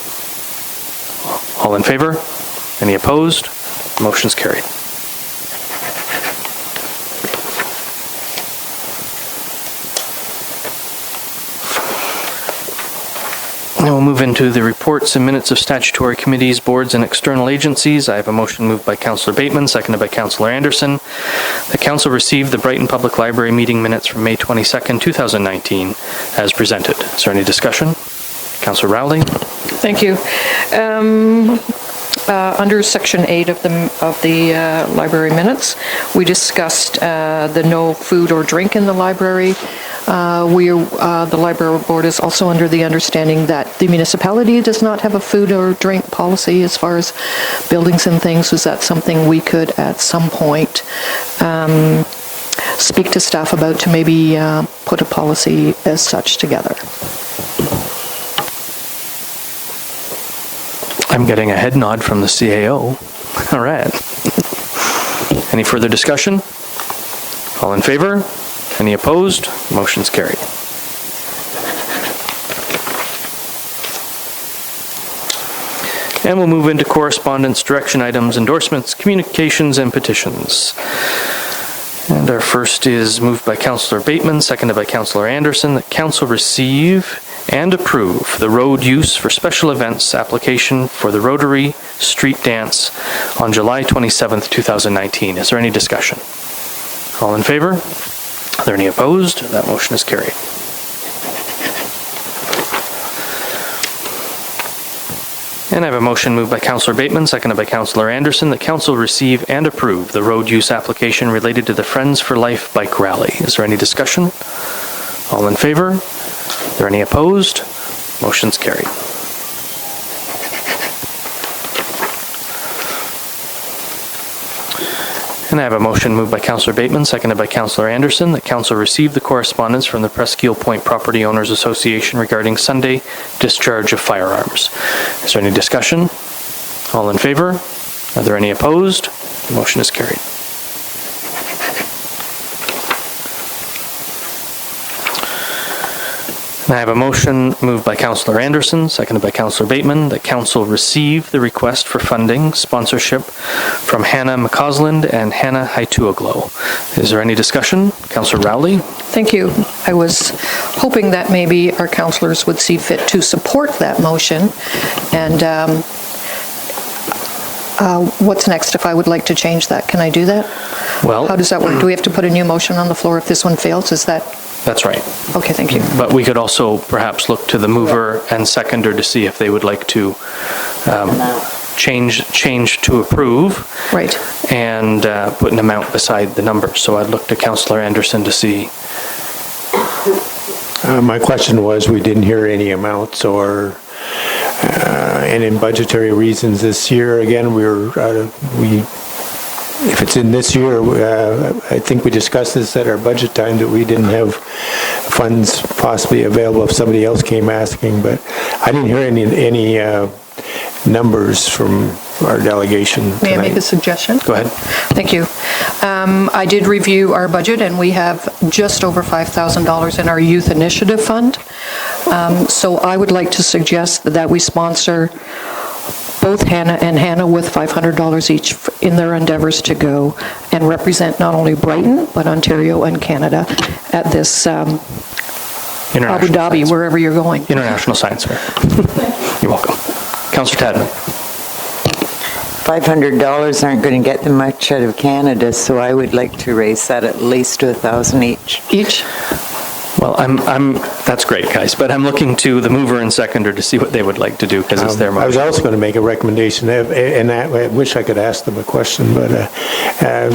All in favor? Any opposed? Motion's carried. Now we'll move into the reports and minutes of statutory committees, boards, and external agencies. I have a motion moved by Councillor Bateman, seconded by Councillor Anderson. The council received the Brighton Public Library meeting minutes from May 22nd, 2019 as presented. Is there any discussion? Councillor Rowley? Thank you. Under Section 8 of the library minutes, we discussed the no food or drink in the library. The library board is also under the understanding that the municipality does not have a food or drink policy as far as buildings and things. Is that something we could at some point speak to staff about to maybe put a policy as such together? I'm getting a head nod from the CAO. All right. Any further discussion? All in favor? Any opposed? Motion's carried. And we'll move into correspondence, direction items, endorsements, communications, and petitions. And our first is moved by Councillor Bateman, seconded by Councillor Anderson, that council receive and approve the road use for special events application for the Rotary Street Dance on July 27th, 2019. Is there any discussion? All in favor? Are there any opposed? That motion is carried. And I have a motion moved by Councillor Bateman, seconded by Councillor Anderson, that council receive and approve the road use application related to the Friends for Life Bike Rally. Is there any discussion? All in favor? Are there any opposed? Motion's carried. And I have a motion moved by Councillor Bateman, seconded by Councillor Anderson, that council receive the correspondence from the Presqu'île Point Property Owners Association regarding Sunday discharge of firearms. Is there any discussion? All in favor? Are there any opposed? The motion is carried. And I have a motion moved by Councillor Anderson, seconded by Councillor Bateman, that Council receive the request for funding sponsorship from Hannah McCausland and Hannah Haituaglo. Is there any discussion? Councillor Rowley? Thank you. I was hoping that maybe our councillors would see fit to support that motion. And what's next if I would like to change that? Can I do that? Well, how does that work? Do we have to put a new motion on the floor if this one fails? Is that? That's right. Okay, thank you. But we could also perhaps look to the mover and seconder to see if they would like to change to approve. Right. And put an amount beside the number. So I'd look to Councillor Anderson to see. My question was, we didn't hear any amounts or, and in budgetary reasons this year, again, if it's in this year, I think we discussed this at our budget time, that we didn't have funds possibly available if somebody else came asking, but I didn't hear any numbers from our delegation tonight. May I make a suggestion? Go ahead. Thank you. I did review our budget, and we have just over $5,000 in our Youth Initiative Fund. So I would like to suggest that we sponsor both Hannah and Hannah with $500 each in their endeavors to go and represent not only Brighton, but Ontario and Canada at this Abu Dhabi, wherever you're going. International Science Fair. You're welcome. Councillor Tadman. $500 aren't going to get them much out of Canada, so I would like to raise that at least to $1,000 each. Each? Well, that's great, guys, but I'm looking to the mover and seconder to see what they would like to do, because it's their motion. I was also going to make a recommendation, and I wish I could ask them a question, but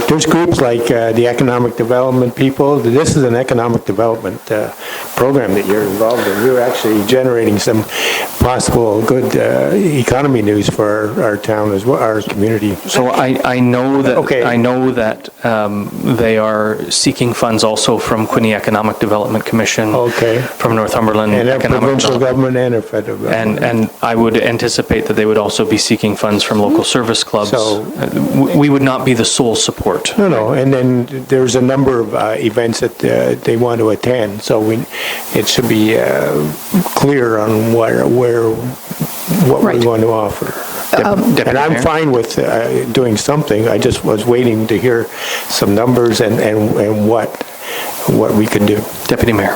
there's groups like the economic development people. This is an economic development program that you're involved in. You're actually generating some possible good economy news for our town as well, our community. So I know that they are seeking funds also from Quinte Economic Development Commission, from Northumberland and Economic provincial Development. government and a federal government. And I would anticipate that they would also be seeking funds from local service clubs. So we would not be the sole support. No, and then there's a number of events that they want to attend, so it should be clear on what we want to offer. And I'm fine with doing something. I just was waiting to hear some numbers and what we could do. Deputy Mayor.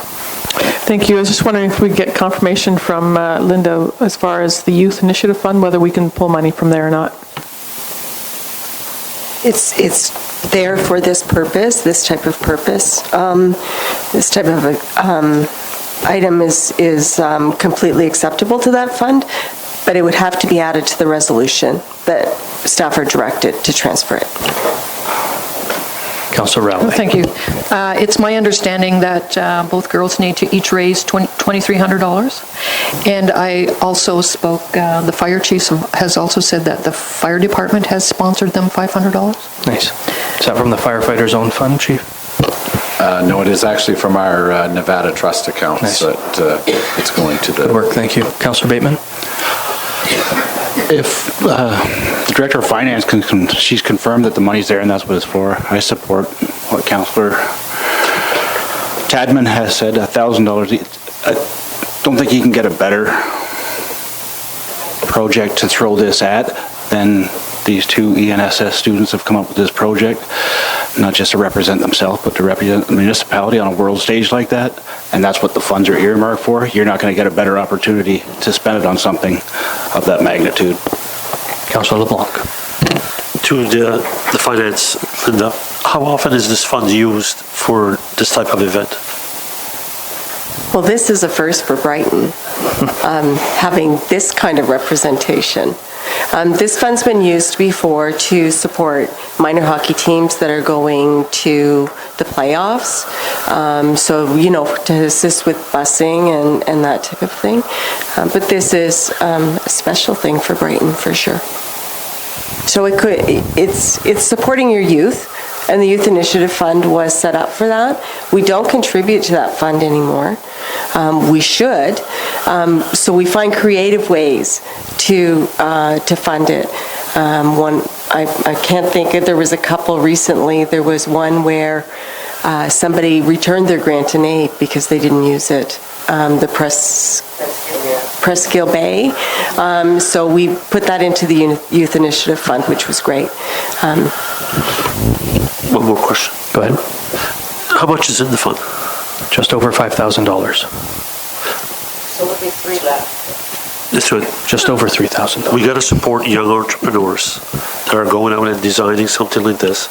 Thank you. I was just wondering if we could get confirmation from Linda as far as the Youth Initiative Fund, whether we can pull money from there or not. It's there for this purpose, this type of purpose. This type of item is completely acceptable to that fund, but it would have to be added to the resolution that staff are directed to transfer it. Councillor Rowley. Thank you. It's my understanding that both girls need to each raise $2,300. And I also spoke, the fire chief has also said that the fire department has sponsored them $500. Nice. Is that from the firefighters' own fund, Chief? No, it is actually from our Nevada Trust accounts that it's going to the... Good work, thank you. Councillor Bateman? If the Director of Finance, she's confirmed that the money's there and that's what it's for, I support what Councillor Tadman has said, $1,000. I don't think you can get a better project to throw this at than these two ENSS students have come up with this project, not just to represent themselves, but to represent the municipality on a world stage like that. And that's what the funds are earmarked for. You're not going to get a better opportunity to spend it on something of that magnitude. Councillor LeBlanc. To the finance, Linda, how often is this fund used for this type of event? Well, this is a first for Brighton, having this kind of representation. This fund's been used before to support minor hockey teams that are going to the playoffs. So, to assist with busing and that type of thing. But this is a special thing for Brighton, for sure. So it's supporting your youth, and the Youth Initiative Fund was set up for that. We don't contribute to that fund anymore. We should. So we find creative ways to fund it. I can't think of, there was a couple recently. There was one where somebody returned their grant in aid because they didn't use it the Presqu'île Bay. So we put that into the Youth Initiative Fund, which was great. One more question. Go ahead. How much is in the fund? Just over $5,000. So there'll be 3 left. That's right. Just over $3,000. We got to support young entrepreneurs that are going out and designing something like this.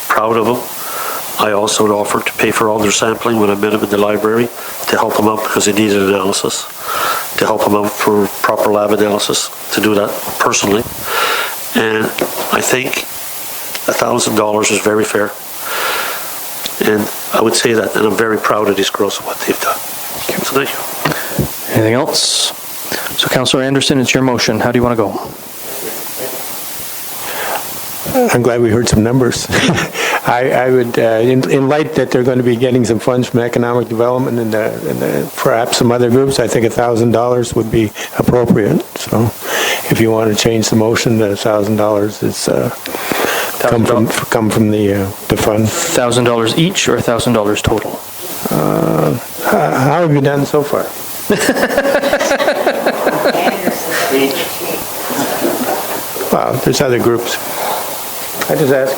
Proud of them. I also offered to pay for all their sampling when I met them in the library to help them out because they needed analysis, to help them out for proper lab analysis, to do that personally. And I think $1,000 is very fair. And I would say that, and I'm very proud of these girls and what they've done. So thank you. Anything else? So Councillor Anderson, it's your motion. How do you want to go? I'm glad we heard some numbers. I would, in light that they're going to be getting some funds from economic development and perhaps some other groups, I think $1,000 would be appropriate. So if you want to change the motion, that $1,000 is come from the fund. $1,000 each or $1,000 total? How have you done so far? Well, there's other groups. I just asked.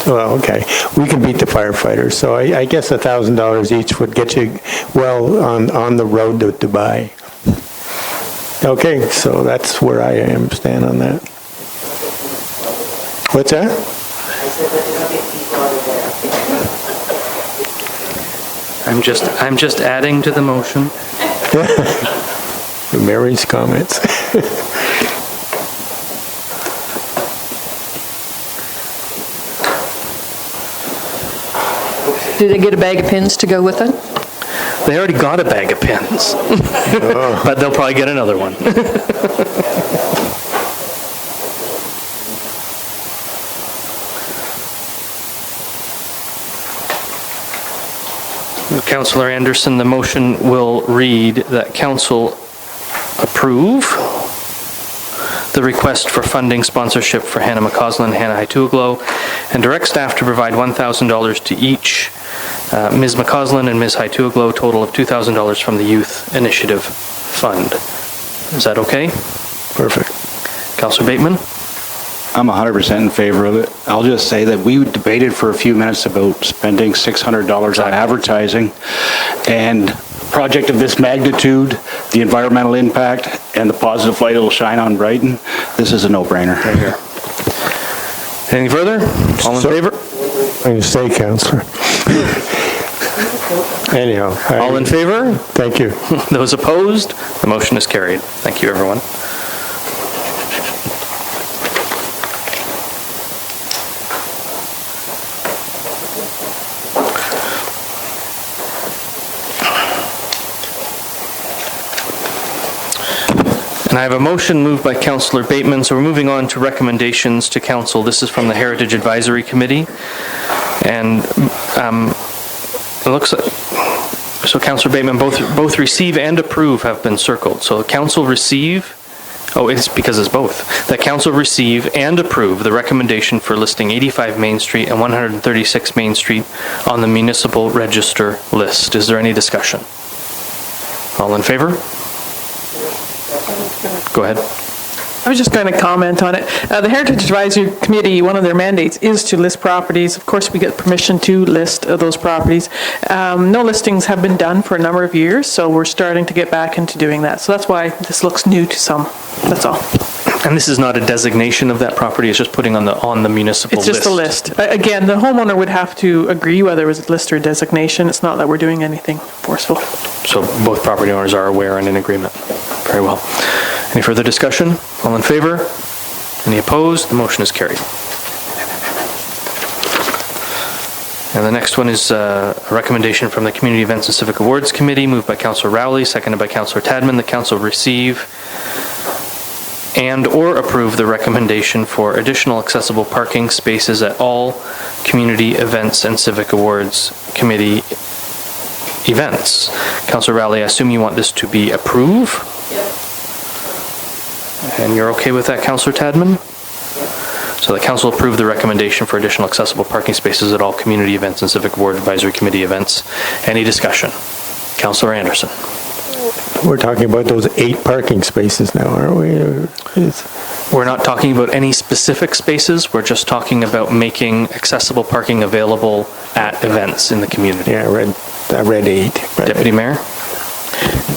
Well, okay. We can beat the firefighters, so I guess $1,000 each would get you well on the road to Dubai. Okay, so that's where I stand on that. What's that? I'm just adding to the motion. Mary's comments. Do they get a bag of pins to go with it? They already got a bag of pins, but they'll probably get another one. Councillor Anderson, the motion will read that Council approve the request for funding sponsorship for Hannah McCausland and Hannah Haituaglo, and direct staff to provide $1,000 to each, Ms. McCausland and Ms. Haituaglo, total of $2,000 from the Youth Initiative Fund. Is that okay? Perfect. Councillor Bateman? I'm 100% in favor of it. I'll just say that we debated for a few minutes about spending $600 on advertising, and a project of this magnitude, the environmental impact, and the positive light it'll shine on Brighton, this is a no-brainer. Anything further? All in favor? I'm going to say, Councillor. Anyhow. All in favor? Thank you. Those opposed? The motion is carried. Thank you, everyone. And I have a motion moved by Councillor Bateman, so we're moving on to recommendations to Council. This is from the Heritage Advisory Committee. And it looks like, so Councillor Bateman, both receive and approve have been circled. So Council receive, it's because it's both. That Council receive and approve the recommendation for listing 85 Main Street and 136 Main Street on the municipal register list. Is there any discussion? All in favor? Go ahead. I was just going to comment on it. The Heritage Advisory Committee, one of their mandates is to list properties. Of course, we get permission to list those properties. No listings have been done for a number of years, so we're starting to get back into doing that. So that's why this looks new to some. That's all. And this is not a designation of that property, it's just putting on the municipal list? It's just a list. Again, the homeowner would have to agree whether it was a list or a designation. It's not that we're doing anything forceful. So both property owners are aware and in agreement. Very well. Any further discussion? All in favor? Any opposed? The motion is carried. And the next one is a recommendation from the Community Events and Civic Awards Committee, moved by Councillor Rowley, seconded by Councillor Tadman. The Council receive and or approve the recommendation for additional accessible parking spaces at all Community Events and Civic Awards Committee events. Councillor Rowley, I assume you want this to be approve? Yep. And you're okay with that, Councillor Tadman? So the council approved the recommendation for additional accessible parking spaces at all community events and civic board advisory committee events. Any discussion? Councillor Anderson. We're talking about those 8 parking spaces now, aren't we? We're not talking about any specific spaces. We're just talking about making accessible parking available at events in the community. Yeah, I read 8. Deputy Mayor?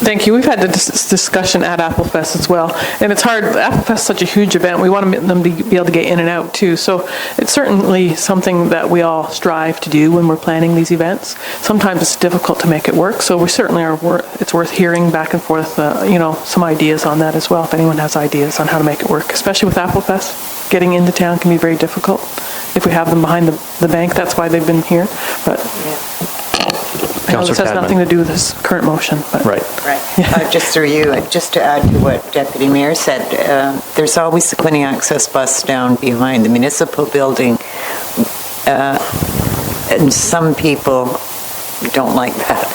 Thank you. We've had this discussion at Applefest as well, and it's hard. Applefest is such a huge event. We want them to be able to get in and out too. So it's certainly something that we all strive to do when we're planning these events. Sometimes it's difficult to make it work, so we certainly it's worth hearing back and forth, some ideas on that as well. If anyone has ideas on how to make it work, especially with Applefest, getting into town can be very difficult. If we have them behind the bank, that's why they've been here. But. I know this has nothing to do with this current motion, but... Right. Just through you, just to add to what Deputy Mayor said, there's always the Quinte Access bus down behind the municipal building, and some people don't like that,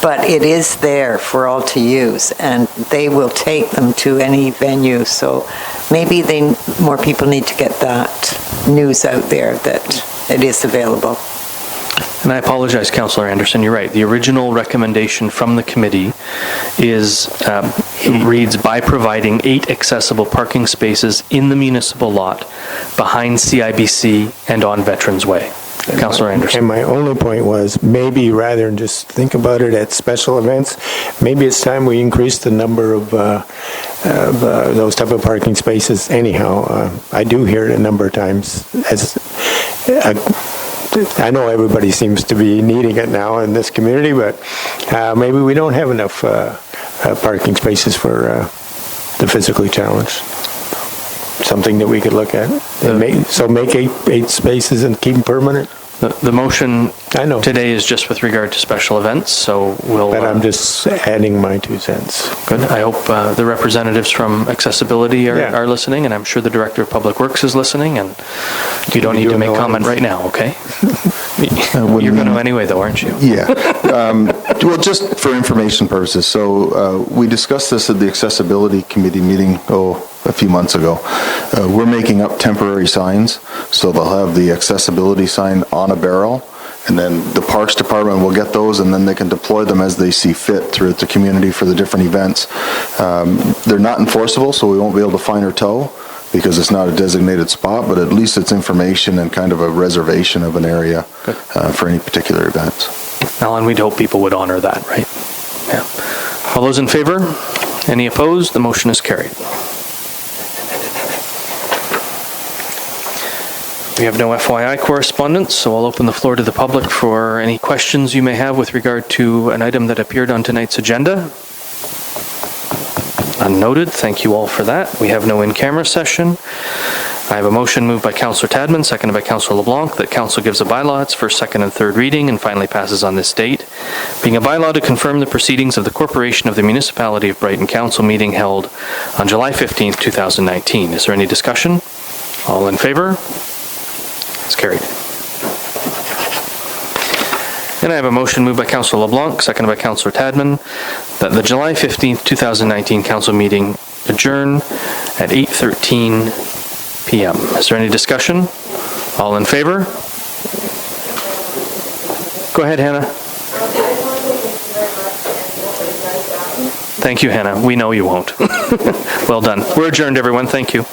but it is there for all to use, and they will take them to any venue, so maybe more people need to get that news out there that it is available. And I apologize, Councillor Anderson, you're right. The original recommendation from the committee reads, by providing 8 accessible parking spaces in the municipal lot behind CIBC and on Veterans Way. Councillor Anderson. And my only point was, maybe rather than just think about it at special events, maybe it's time we increase the number of those type of parking spaces anyhow. I do hear it a number of times. I know everybody seems to be needing it now in this community, but maybe we don't have enough parking spaces for the physically challenged. Something that we could look at. Make 8 spaces and keep them permanent. The motion today is just with regard to special events, so we'll... But I'm just adding my 2 cents. Good. I hope the representatives from accessibility are listening, and I'm sure the Director of Public Works is listening, and you don't need to make comment right now, okay? You're going to anyway, though, aren't you? Yeah. Well, just for information purposes, so we discussed this at the Accessibility Committee meeting, a few months ago. We're making up temporary signs, so they'll have the accessibility sign on a barrel, and then the Parks Department will get those, and then they can deploy them as they see fit throughout the community for the different events. They're not enforceable, so we won't be able to fine or tow, because it's not a designated spot, but at least it's information and kind of a reservation of an area for any particular events. Alan, we'd hope people would honor that, right? Yeah. All those in favor? Any opposed? The motion is carried. We have no FYI correspondence, so I'll open the floor to the public for any questions you may have with regard to an item that appeared on tonight's agenda. Unnoted. Thank you all for that. We have no in-camera session. I have a motion moved by Councillor Tadman, seconded by Councillor LeBlanc, that Council gives a bylaw its first, second, and third reading and finally passes on this date. Being a bylaw to confirm the proceedings of the Corporation of the Municipality of Brighton Council meeting held on July 15th, 2019. Is there any discussion? All in favor? It's carried. And I have a motion moved by Councillor LeBlanc, seconded by Councillor Tadman, that the July 15th, 2019 council meeting adjourn at 8:13 p.m. Is there any discussion? All in favor? Go ahead, Hannah. Thank you, Hannah. We know you won't. Well done. We're adjourned, everyone. Thank you.